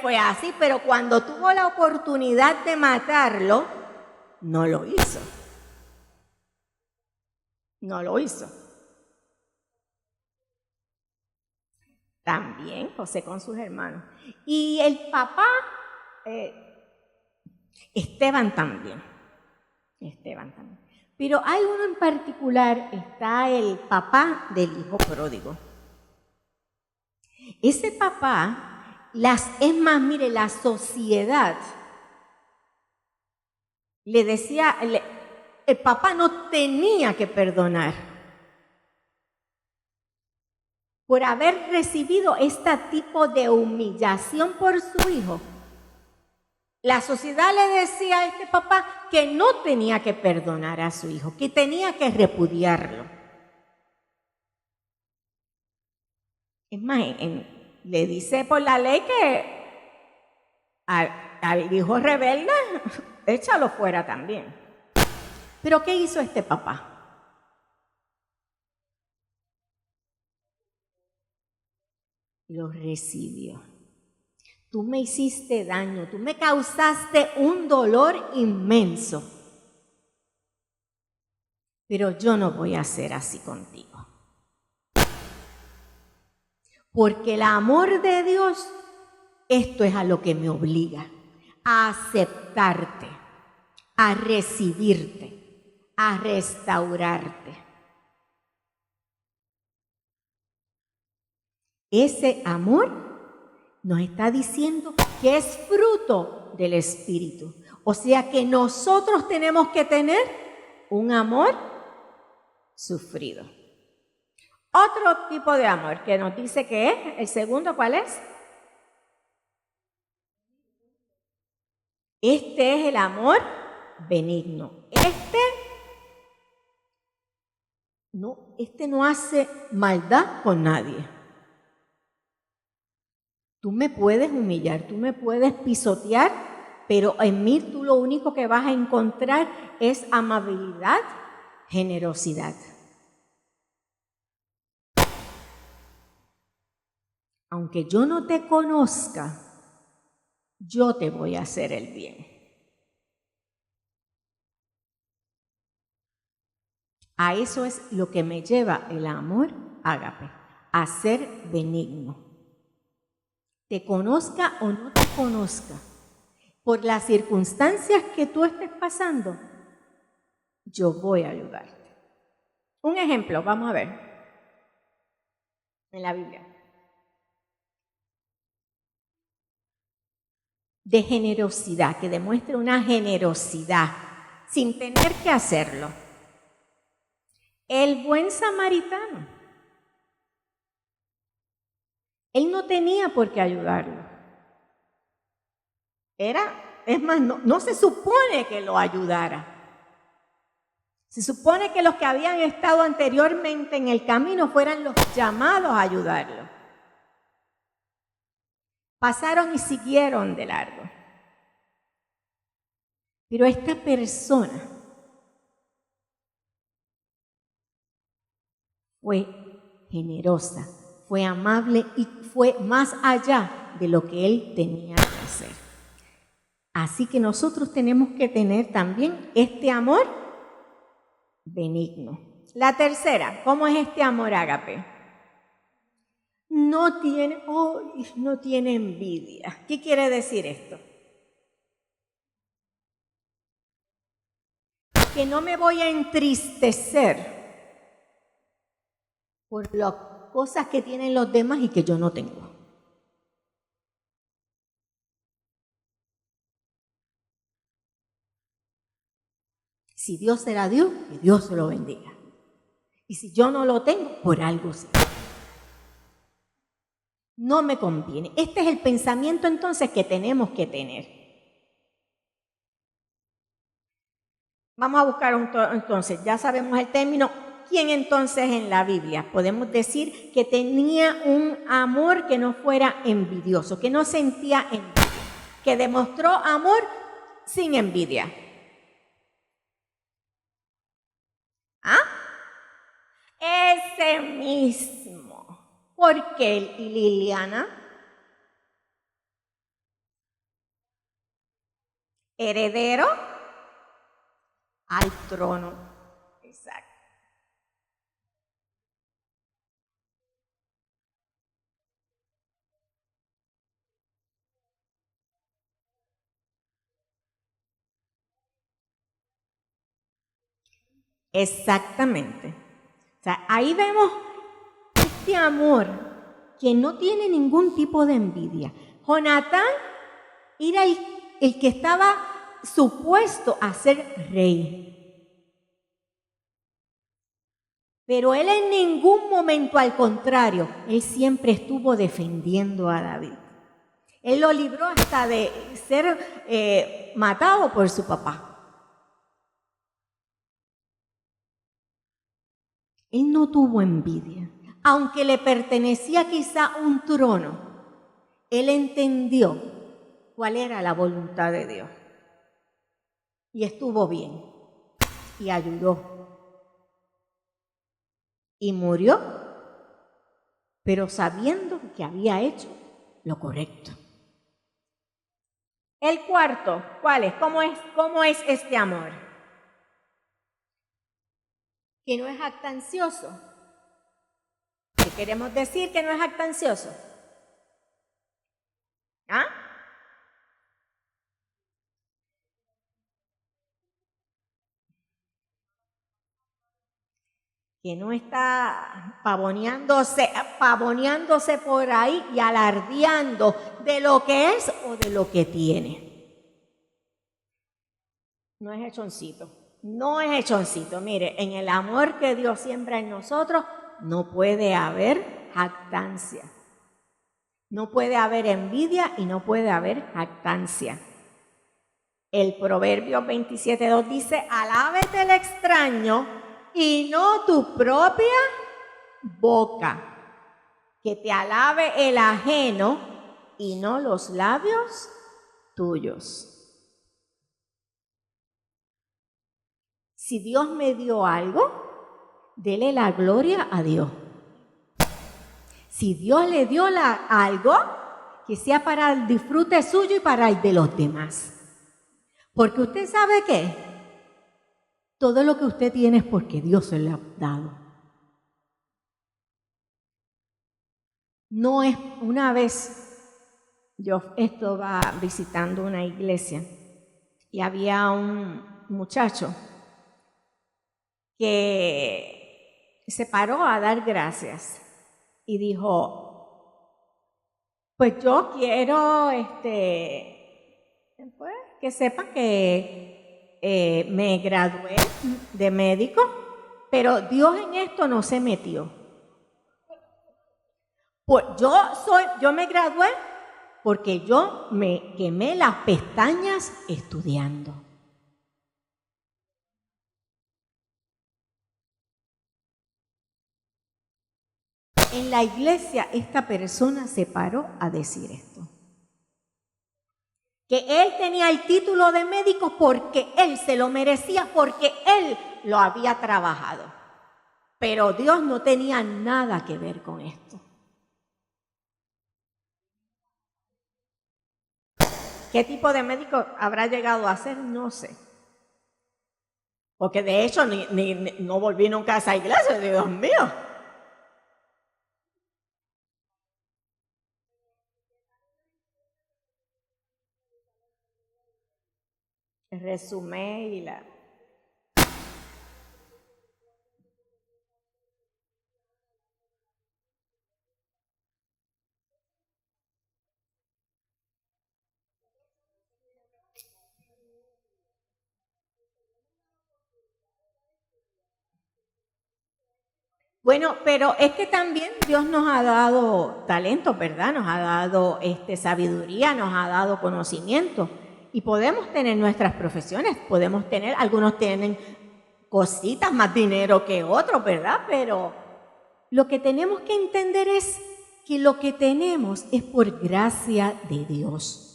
fue así, pero cuando tuvo la oportunidad de matarlo, no lo hizo. No lo hizo. También José con sus hermanos. Y el papá, Esteban también. Pero hay uno en particular, está el papá del hijo pródigo. Ese papá, mire, la sociedad le decía, el papá no tenía que perdonar por haber recibido este tipo de humillación por su hijo. La sociedad le decía a este papá que no tenía que perdonar a su hijo, que tenía que repudiarlo. Es más, le dice por la ley que al hijo rebelde, échalo fuera también. Pero ¿qué hizo este papá? Lo recibió. Tú me hiciste daño, tú me causaste un dolor inmenso, pero yo no voy a ser así contigo. Porque el amor de Dios, esto es a lo que me obliga, a aceptarte, a recibirte, a restaurarte. Ese amor nos está diciendo que es fruto del Espíritu. O sea que nosotros tenemos que tener un amor sufrido. Otro tipo de amor que nos dice que es, el segundo, ¿cuál es? Este es el amor benigno. Este no hace maldad con nadie. Tú me puedes humillar, tú me puedes pisotear, pero en mí tú lo único que vas a encontrar es amabilidad, generosidad. Aunque yo no te conozca, yo te voy a hacer el bien. A eso es lo que me lleva el amor ágape, a ser benigno. Te conozca o no te conozca, por las circunstancias que tú estés pasando, yo voy a ayudarte. Un ejemplo, vamos a ver, en la Biblia. De generosidad, que demuestre una generosidad sin tener que hacerlo. El buen samaritano. Él no tenía por qué ayudarlo. No se supone que lo ayudara. Se supone que los que habían estado anteriormente en el camino fueran los llamados a ayudarlo. Pasaron y siguieron de largo. Pero esta persona fue generosa, fue amable y fue más allá de lo que él tenía que hacer. Así que nosotros tenemos que tener también este amor benigno. La tercera, ¿cómo es este amor ágape? No tiene envidia. ¿Qué quiere decir esto? Que no me voy a entristecer por las cosas que tienen los demás y que yo no tengo. Si Dios será Dios, que Dios se lo bendiga. Y si yo no lo tengo, por algo sí. No me conviene. Este es el pensamiento entonces que tenemos que tener. Vamos a buscar entonces, ya sabemos el término. ¿Quién entonces en la Biblia podemos decir que tenía un amor que no fuera envidioso, que no sentía envidia, que demostró amor sin envidia? ¿Ah? Ese mismo. ¿Por qué, Liliana? Heredero al trono. Exacto. Exactamente. O sea, ahí vemos este amor que no tiene ningún tipo de envidia. Jonatán era el que estaba supuesto a ser rey. Pero él en ningún momento, al contrario, él siempre estuvo defendiendo a David. Él lo libró hasta de ser matado por su papá. Él no tuvo envidia. Aunque le pertenecía quizá un trono, él entendió cuál era la voluntad de Dios. Y estuvo bien. Y ayudó. Y murió, pero sabiendo que había hecho lo correcto. El cuarto, ¿cuál es? ¿Cómo es este amor? Que no es jactancioso. ¿Qué queremos decir que no es jactancioso? ¿Ah? Que no está pavoneándose por ahí y alardeando de lo que es o de lo que tiene. No es hechoncito, no es hechoncito. Mire, en el amor que Dios siembra en nosotros no puede haber jactancia. No puede haber envidia y no puede haber jactancia. El Proverbio 27:2 dice, alábete el extraño y no tu propia boca, que te alabe el ajeno y no los labios tuyos. Si Dios me dio algo, dele la gloria a Dios. Si Dios le dio algo, que sea para el disfrute suyo y para el de los demás. Porque usted sabe qué, todo lo que usted tiene es porque Dios se lo ha dado. No es, una vez yo estaba visitando una iglesia y había un muchacho que se paró a dar gracias y dijo, pues yo quiero que sepan que me gradué de médico, pero Dios en esto no se metió. Pues yo me gradué porque yo me quemé las pestañas estudiando. En la iglesia esta persona se paró a decir esto. Que él tenía el título de médico porque él se lo merecía, porque él lo había trabajado. Pero Dios no tenía nada que ver con esto. ¿Qué tipo de médico habrá llegado a ser? No sé. Porque de hecho no volví nunca a esa iglesia, Dios mío. El resumen y la... Bueno, pero es que también Dios nos ha dado talento, ¿verdad? Nos ha dado sabiduría, nos ha dado conocimiento. Y podemos tener nuestras profesiones, algunos tienen cositas, más dinero que otros, ¿verdad? Pero lo que tenemos que entender es que lo que tenemos es por gracia de Dios.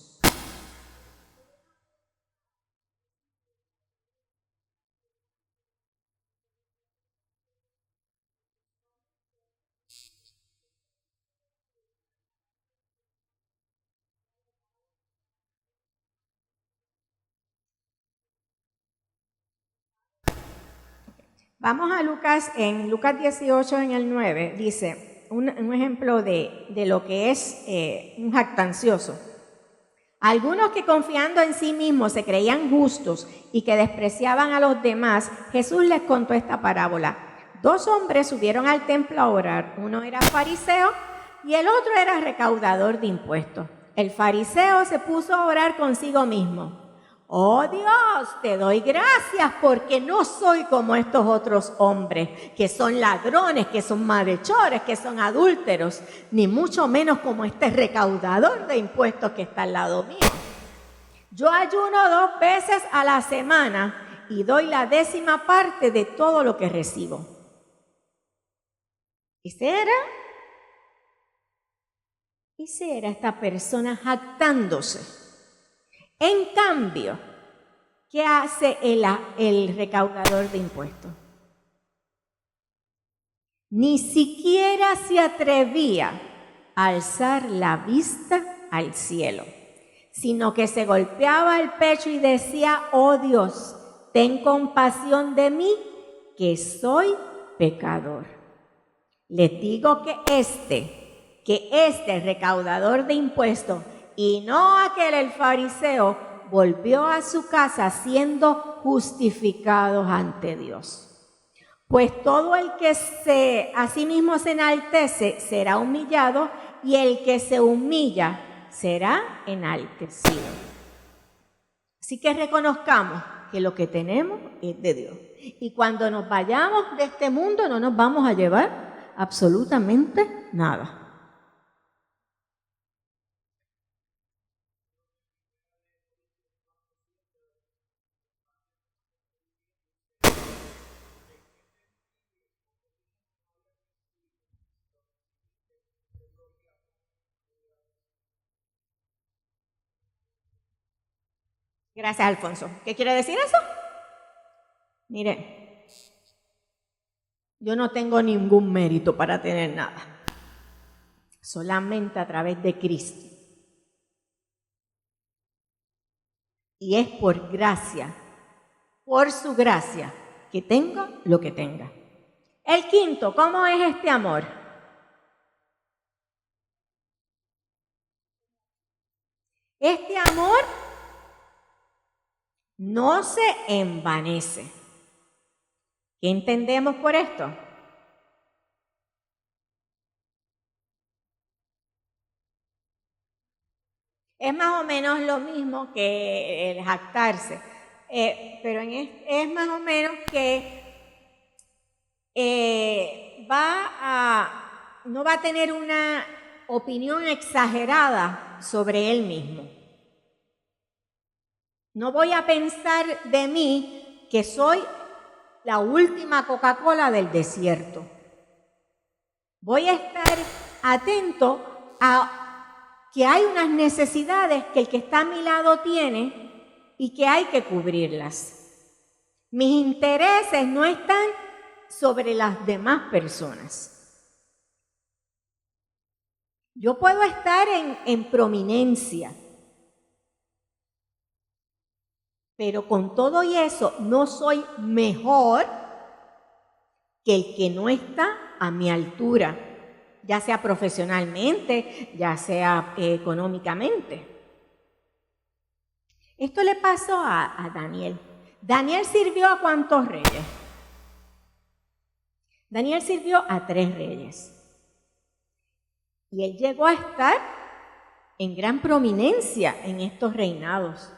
Vamos a Lucas, en Lucas 18, en el 9, dice un ejemplo de lo que es un jactancioso. Algunos que confiando en sí mismos se creían justos y que despreciaban a los demás, Jesús les contó esta parábola. 2 hombres subieron al templo a orar. Uno era fariseo y el otro era recaudador de impuestos. El fariseo se puso a orar consigo mismo. Oh Dios, te doy gracias porque no soy como estos otros hombres, que son ladrones, que son malhechores, que son adúlteros, ni mucho menos como este recaudador de impuestos que está al lado mío. Yo ayuno 2 veces a la semana y doy la 10ª parte de todo lo que recibo. Esa era esta persona jactándose. En cambio, ¿qué hace el recaudador de impuestos? Ni siquiera se atrevía a alzar la vista al cielo, sino que se golpeaba el pecho y decía: oh Dios, ten compasión de mí, que soy pecador. Les digo que este recaudador de impuestos, y no aquel el fariseo, volvió a su casa siendo justificado ante Dios. Pues todo el que a sí mismo se enaltece será humillado, y el que se humilla será enaltecido. Así que reconozcamos que lo que tenemos es de Dios. Y cuando nos vayamos de este mundo no nos vamos a llevar absolutamente nada. Gracias, Alfonso. ¿Qué quiere decir eso? Mire, yo no tengo ningún mérito para tener nada. Solamente a través de Cristo. Y es por gracia, por su gracia, que tengo lo que tenga. El quinto, ¿cómo es este amor? Este amor no se envanece. ¿Qué entendemos por esto? Es más o menos lo mismo que el jactarse, pero es más o menos que no va a tener una opinión exagerada sobre él mismo. No voy a pensar de mí que soy la última Coca-Cola del desierto. Voy a estar atento a que hay unas necesidades que el que está a mi lado tiene y que hay que cubrirlas. Mis intereses no están sobre las demás personas. Yo puedo estar en prominencia, pero con todo y eso no soy mejor que el que no está a mi altura, ya sea profesionalmente, ya sea económicamente. Esto le pasó a Daniel. Daniel sirvió a ¿cuántos reyes? Daniel sirvió a 3 reyes. Y él llegó a estar en gran prominencia en estos reinados.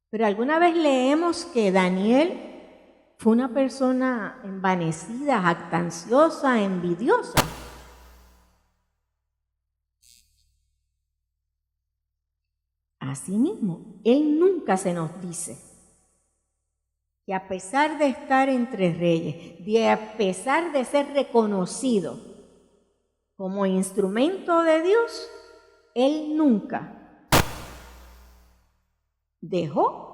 Pero alguna vez leemos que Daniel fue una persona envanecida, jactanciosa, envidiosa. Asimismo, él nunca se nos dice que a pesar de estar entre reyes, a pesar de ser reconocido como instrumento de Dios, él nunca dejó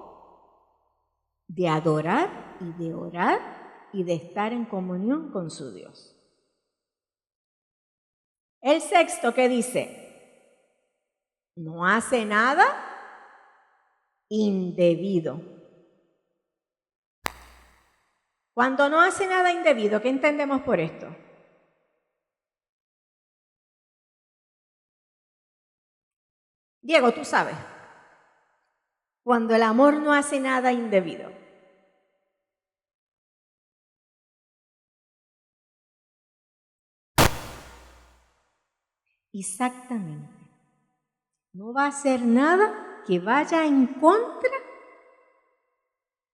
de adorar y de orar y de estar en comunión con su Dios. El sexto, ¿qué dice? No hace nada indebido. Cuando no hace nada indebido, ¿qué entendemos por esto? Diego, tú sabes, cuando el amor no hace nada indebido. Exactamente. No va a hacer nada que vaya en contra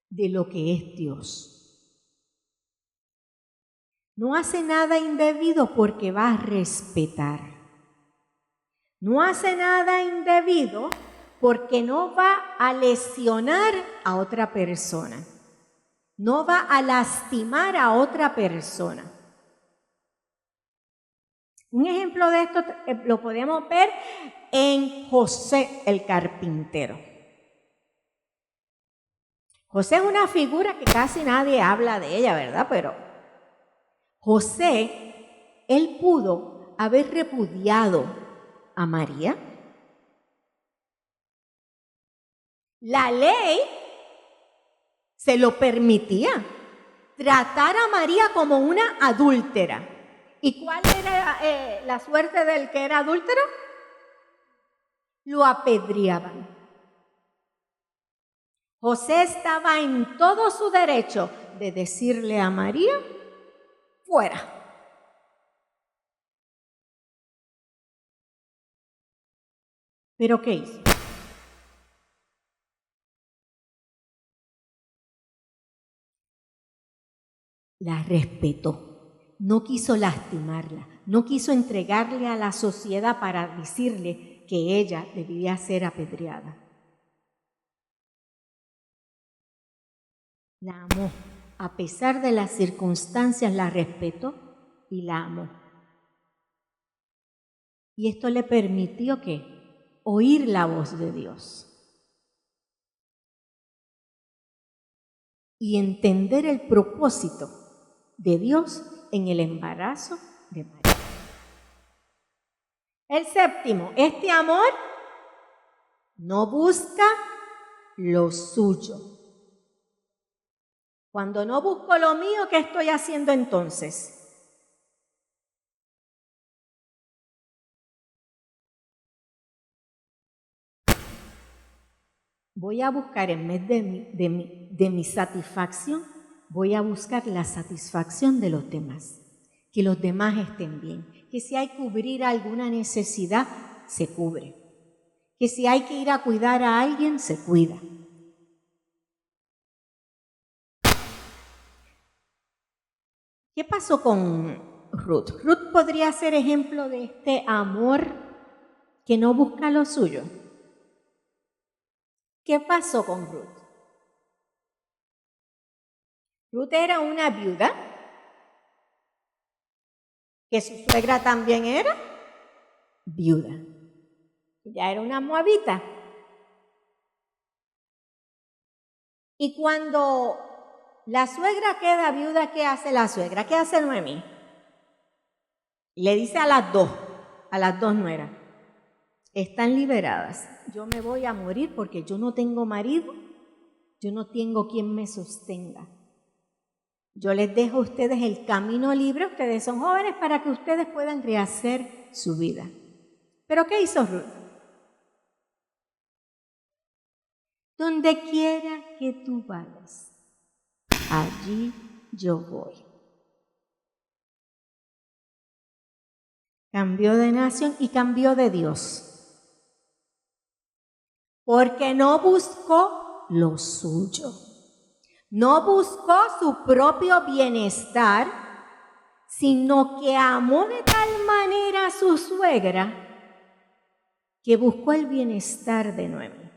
de lo que es Dios. No hace nada indebido porque va a respetar. No hace nada indebido porque no va a lesionar a otra persona. No va a lastimar a otra persona. Un ejemplo de esto lo podemos ver en José el carpintero. José es una figura que casi nadie habla de ella, ¿verdad? Pero José, él pudo haber repudiado a María. La ley se lo permitía, tratar a María como una adúltera. ¿Y cuál era la suerte del que era adúltero? Lo apedreaban. José estaba en todo su derecho de decirle a María, fuera. ¿Pero qué hizo? La respetó, no quiso lastimarla, no quiso entregarle a la sociedad para decirle que ella debía ser apedreada. La amó, a pesar de las circunstancias, la respetó y la amó. Y esto le permitió ¿qué? Oír la voz de Dios y entender el propósito de Dios en el embarazo de María. El séptimo, este amor no busca lo suyo. Cuando no busco lo mío, ¿qué estoy haciendo entonces? Voy a buscar en vez de mi satisfacción, voy a buscar la satisfacción de los demás. Que los demás estén bien. Que si hay que cubrir alguna necesidad, se cubre. Que si hay que ir a cuidar a alguien, se cuida. ¿Qué pasó con Ruth? Ruth podría ser ejemplo de este amor que no busca lo suyo. ¿Qué pasó con Ruth? Ruth era una viuda, que su suegra también era viuda. Ella era una moabita. Y cuando la suegra queda viuda, ¿qué hace la suegra? ¿Qué hace Noemí? Le dice a las dos nueras, están liberadas. Yo me voy a morir porque yo no tengo marido, yo no tengo quien me sostenga. Yo les dejo a ustedes el camino libre, ustedes son jóvenes, para que ustedes puedan rehacer su vida. ¿Pero qué hizo Ruth? Donde quiera que tú vayas, allí yo voy. Cambió de nación y cambió de Dios. Porque no buscó lo suyo. No buscó su propio bienestar, sino que amó de tal manera a su suegra que buscó el bienestar de Noemí.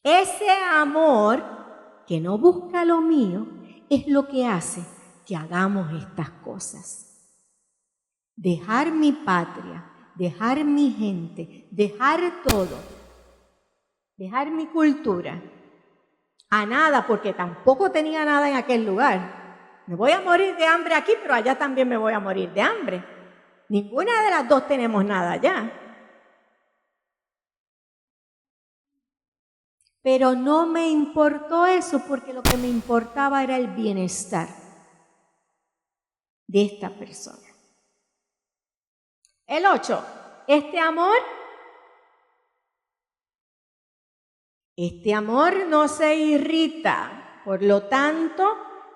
Ese amor que no busca lo mío es lo que hace que hagamos estas cosas. Dejar mi patria, dejar mi gente, dejar todo, dejar mi cultura. A nada, porque tampoco tenía nada en aquel lugar. Me voy a morir de hambre aquí, pero allá también me voy a morir de hambre. Ninguna de las dos tenemos nada allá. Pero no me importó eso, porque lo que me importaba era el bienestar de esta persona. El 8. Este amor Este amor no se irrita, por lo tanto,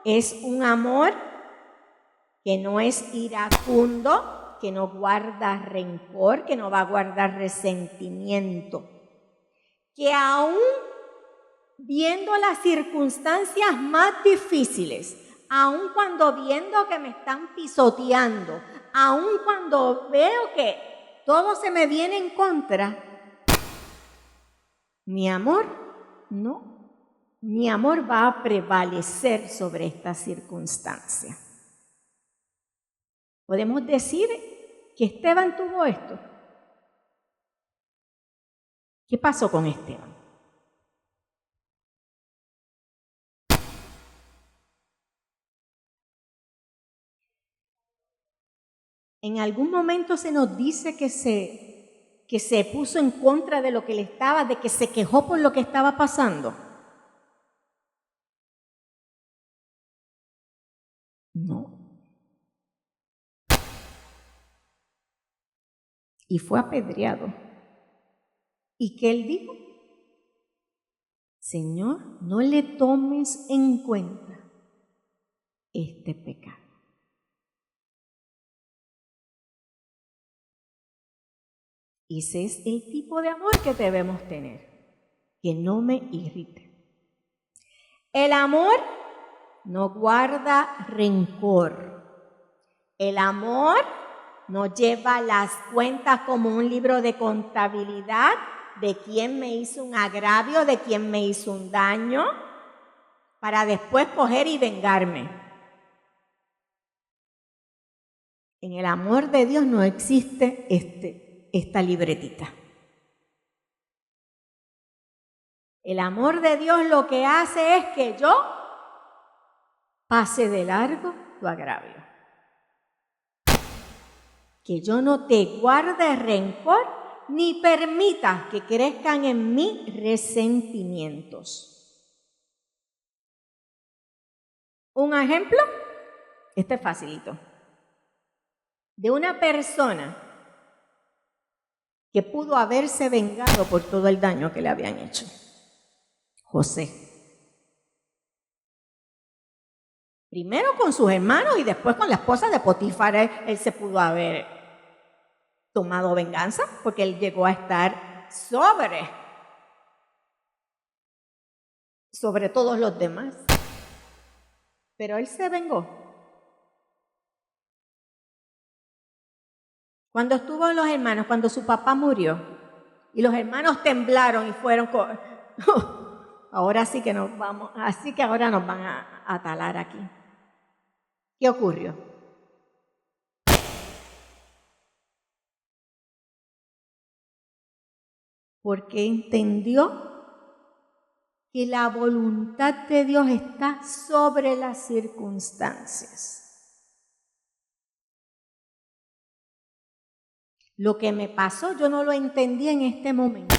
es un amor que no es iracundo, que no guarda rencor, que no va a guardar resentimiento, que aún viendo las circunstancias más difíciles, aun cuando viendo que me están pisoteando, aun cuando veo que todo se me viene en contra, mi amor va a prevalecer sobre esta circunstancia. Podemos decir que Esteban tuvo esto. ¿Qué pasó con Esteban? En algún momento se nos dice que se puso en contra de lo que le estaba, de que se quejó por lo que estaba pasando. No. Y fue apedreado. ¿Y qué él dijo? Señor, no le tomes en cuenta este pecado. Ese es el tipo de amor que debemos tener, que no me irrite. El amor no guarda rencor. El amor no lleva las cuentas como un libro de contabilidad de quién me hizo un agravio, de quién me hizo un daño, para después coger y vengarme. En el amor de Dios no existe esta libretita. El amor de Dios lo que hace es que yo pase de largo tu agravio. Que yo no te guarde rencor ni permita que crezcan en mí resentimientos. Un ejemplo, este es facilito, de una persona que pudo haberse vengado por todo el daño que le habían hecho. José. Primero con sus hermanos y después con la esposa de Potifar, él se pudo haber tomado venganza porque él llegó a estar sobre todos los demás. Pero él se vengó. Cuando estuvo en los hermanos, cuando su papá murió y los hermanos temblaron y fueron ahora sí que nos vamos, así que ahora nos van a talar aquí. ¿Qué ocurrió? Porque entendió que la voluntad de Dios está sobre las circunstancias. Lo que me pasó yo no lo entendí en este momento.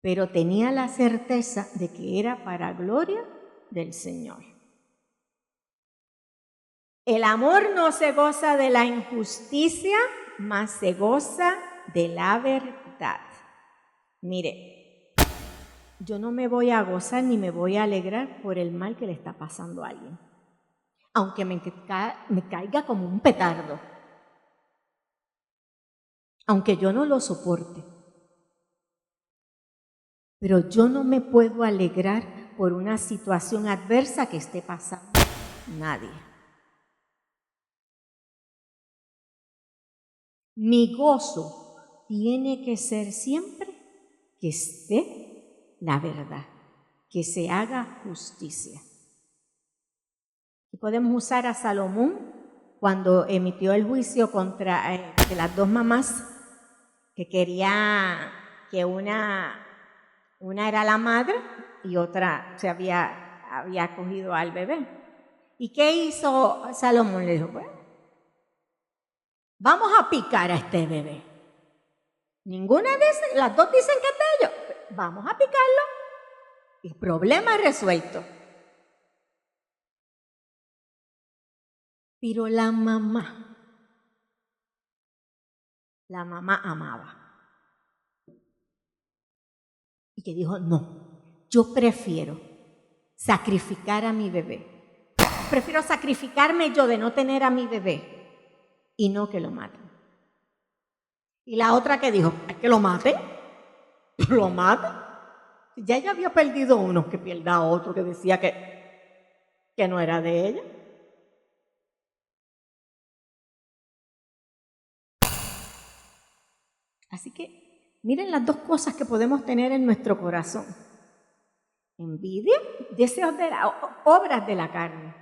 Pero tenía la certeza de que era para gloria del Señor. El amor no se goza de la injusticia, mas se goza de la verdad. Mire, yo no me voy a gozar ni me voy a alegrar por el mal que le está pasando a alguien, aunque me caiga como un petardo, aunque yo no lo soporte. Pero yo no me puedo alegrar por una situación adversa que esté pasando nadie. Mi gozo tiene que ser siempre que esté la verdad, que se haga justicia. Y podemos usar a Salomón cuando emitió el juicio contra de las dos mamás que quería que una era la madre y otra se había cogido al bebé. ¿Y qué hizo Salomón? Le dijo, bueno, vamos a picar a este bebé. Ninguna de las dos dicen que es de ellos. Vamos a picarlo y problema resuelto. Pero la mamá amaba. y que dijo, no, yo prefiero sacrificar a mi bebé. Prefiero sacrificarme yo de no tener a mi bebé y no que lo maten. Y la otra que dijo, ¿es que lo maten? ¿Lo maten? Ya ella había perdido uno, que pierda a otro que decía que no era de ella. Así que miren las dos cosas que podemos tener en nuestro corazón. Envidia, deseos de obras de la carne.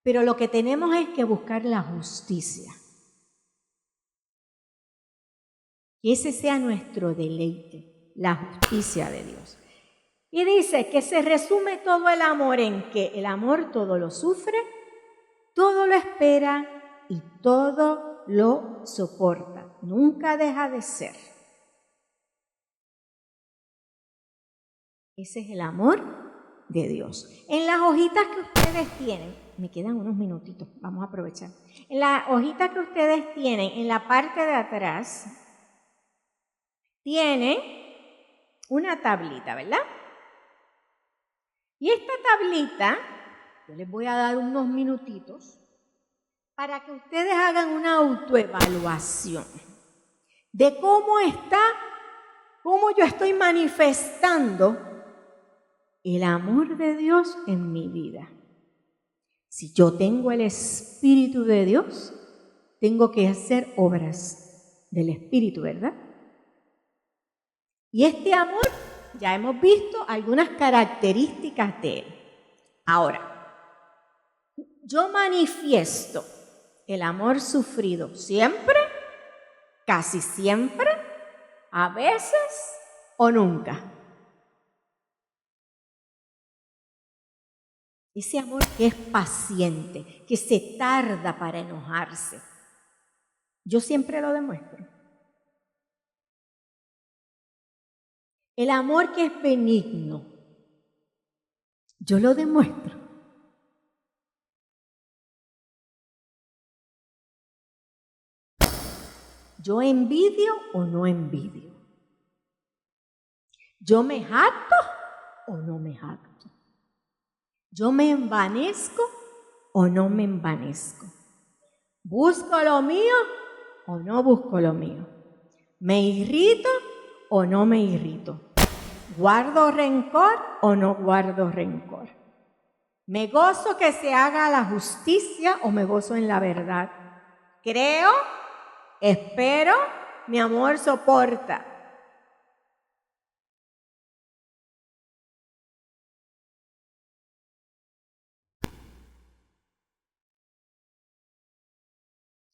Pero lo que tenemos es que buscar la justicia. Que ese sea nuestro deleite, la justicia de Dios. Y dice que se resume todo el amor en que el amor todo lo sufre, todo lo espera y todo lo soporta. Nunca deja de ser. Ese es el amor de Dios. En las hojitas que ustedes tienen, me quedan unos minutitos, vamos a aprovechar. En las hojitas que ustedes tienen, en la parte de atrás, tienen una tablita, ¿verdad? Y esta tablita, yo les voy a dar unos minutitos para que ustedes hagan una autoevaluación de cómo yo estoy manifestando el amor de Dios en mi vida. Si yo tengo el Espíritu de Dios, tengo que hacer obras del Espíritu, ¿verdad? Y este amor, ya hemos visto algunas características de él. Ahora, yo manifiesto el amor sufrido siempre, casi siempre, a veces o nunca. Ese amor que es paciente, que se tarda para enojarse. Yo siempre lo demuestro. El amor que es benigno, yo lo demuestro. ¿Yo envidio o no envidio? ¿Yo me jacto o no me jacto? ¿Yo me envanezco o no me envanezco? ¿Busco lo mío o no busco lo mío? ¿Me irrito o no me irrito? ¿Guardo rencor o no guardo rencor? ¿Me gozo que se haga la justicia o me gozo en la verdad? Creo, espero, mi amor soporta.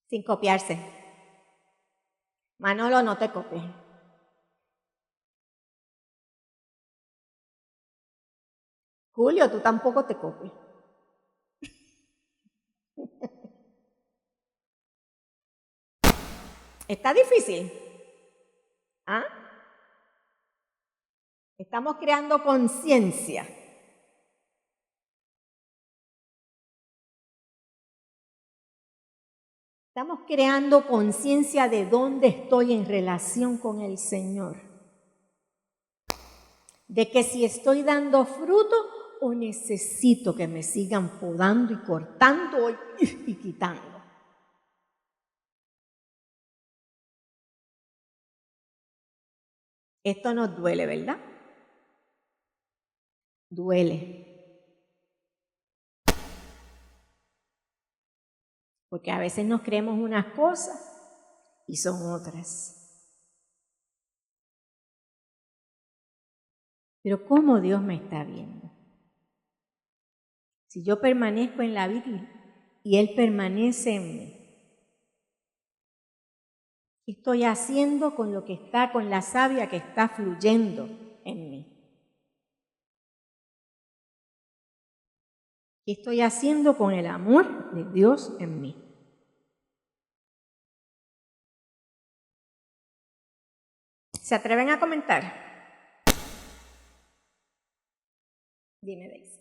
Sin copiarse. Manolo, no te copies. Julio, tú tampoco te copies. ¿Está difícil? ¿Ah? Estamos creando conciencia. Estamos creando conciencia de dónde estoy en relación con el Señor. De que si estoy dando fruto o necesito que me sigan podando y cortando y quitando. Esto nos duele, ¿verdad? Duele. Porque a veces nos creemos unas cosas y son otras. Pero ¿cómo Dios me está viendo? Si yo permanezco en la vida y Él permanece en mí, ¿qué estoy haciendo con lo que está, con la savia que está fluyendo en mí? ¿Qué estoy haciendo con el amor de Dios en mí? ¿Se atreven a comentar? Dime, Daisy.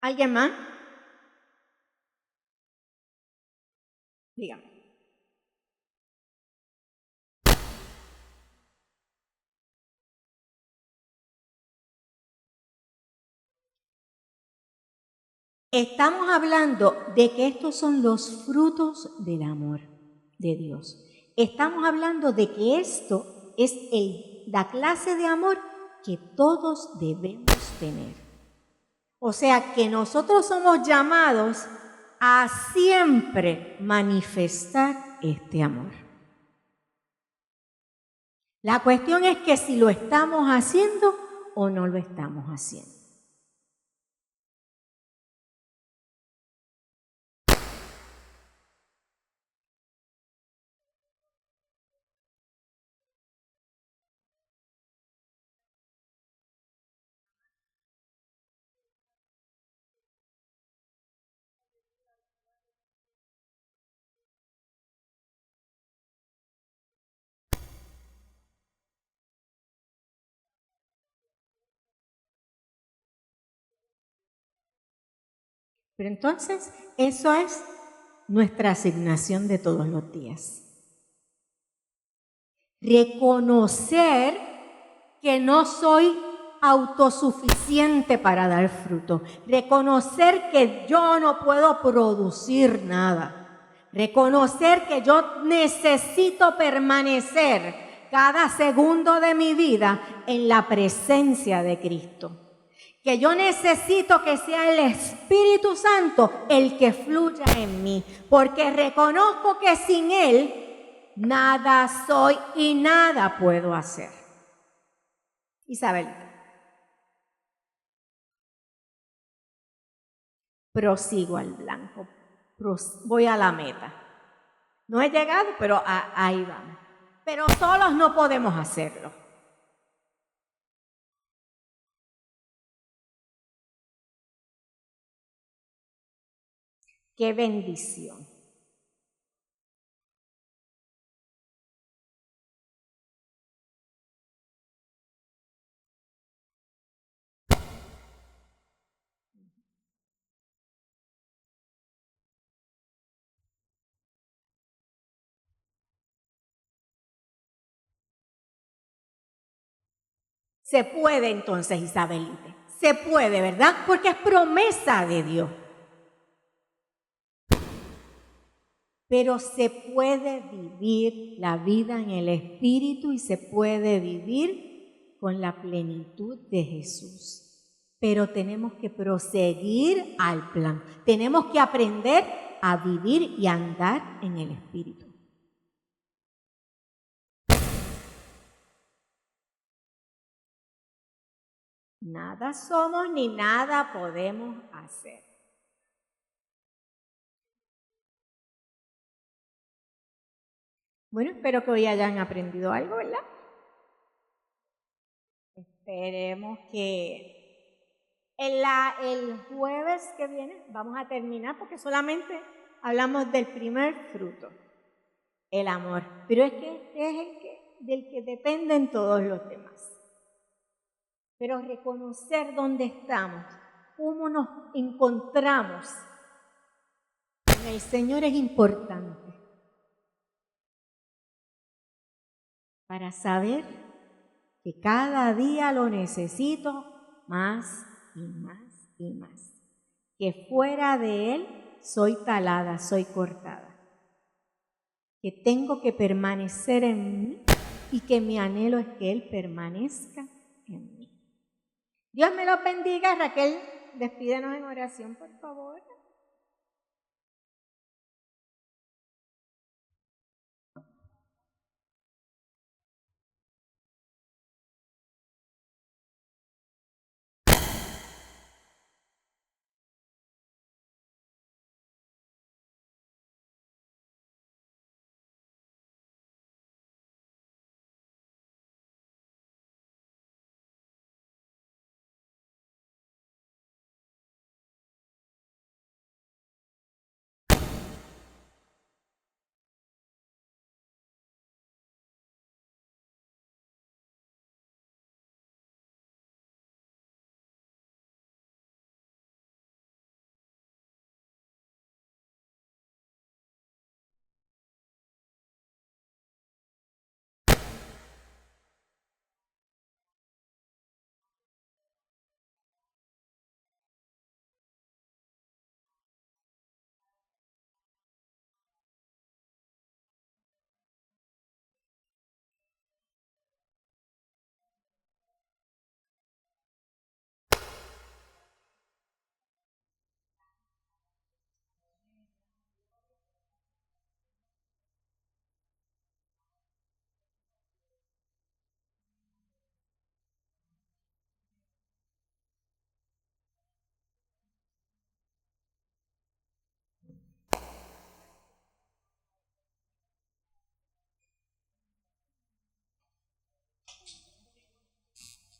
¿Alguien más? Dígame. Estamos hablando de que estos son los frutos del amor de Dios. Estamos hablando de que esto es la clase de amor que todos debemos tener. O sea que nosotros somos llamados a siempre manifestar este amor. La cuestión es que si lo estamos haciendo o no lo estamos haciendo. Pero entonces, eso es nuestra asignación de todos los días. Reconocer que no soy autosuficiente para dar fruto. Reconocer que yo no puedo producir nada. Reconocer que yo necesito permanecer cada segundo de mi vida en la presencia de Cristo. Que yo necesito que sea el Espíritu Santo el que fluya en mí, porque reconozco que sin Él nada soy y nada puedo hacer. Isabel. Prosigo al blanco, voy a la meta. No he llegado, pero ahí vamos. Pero solos no podemos hacerlo. ¡Qué bendición! Se puede entonces, Isabelita. Se puede, ¿verdad? Porque es promesa de Dios. Pero se puede vivir la vida en el Espíritu y se puede vivir con la plenitud de Jesús. Pero tenemos que proseguir al plan. Tenemos que aprender a vivir y andar en el Espíritu. Nada somos ni nada podemos hacer. Bueno, espero que hoy hayan aprendido algo, ¿verdad? Esperemos que el jueves que viene vamos a terminar porque solamente hablamos del primer fruto, el amor. Pero es que este es del que dependen todos los demás. Pero reconocer dónde estamos, cómo nos encontramos en el Señor es importante. Para saber que cada día lo necesito más y más y más. Que fuera de Él soy talada, soy cortada. Que tengo que permanecer en mí y que mi anhelo es que Él permanezca en mí. Dios me los bendiga. Raquel, despídenos en oración, por favor.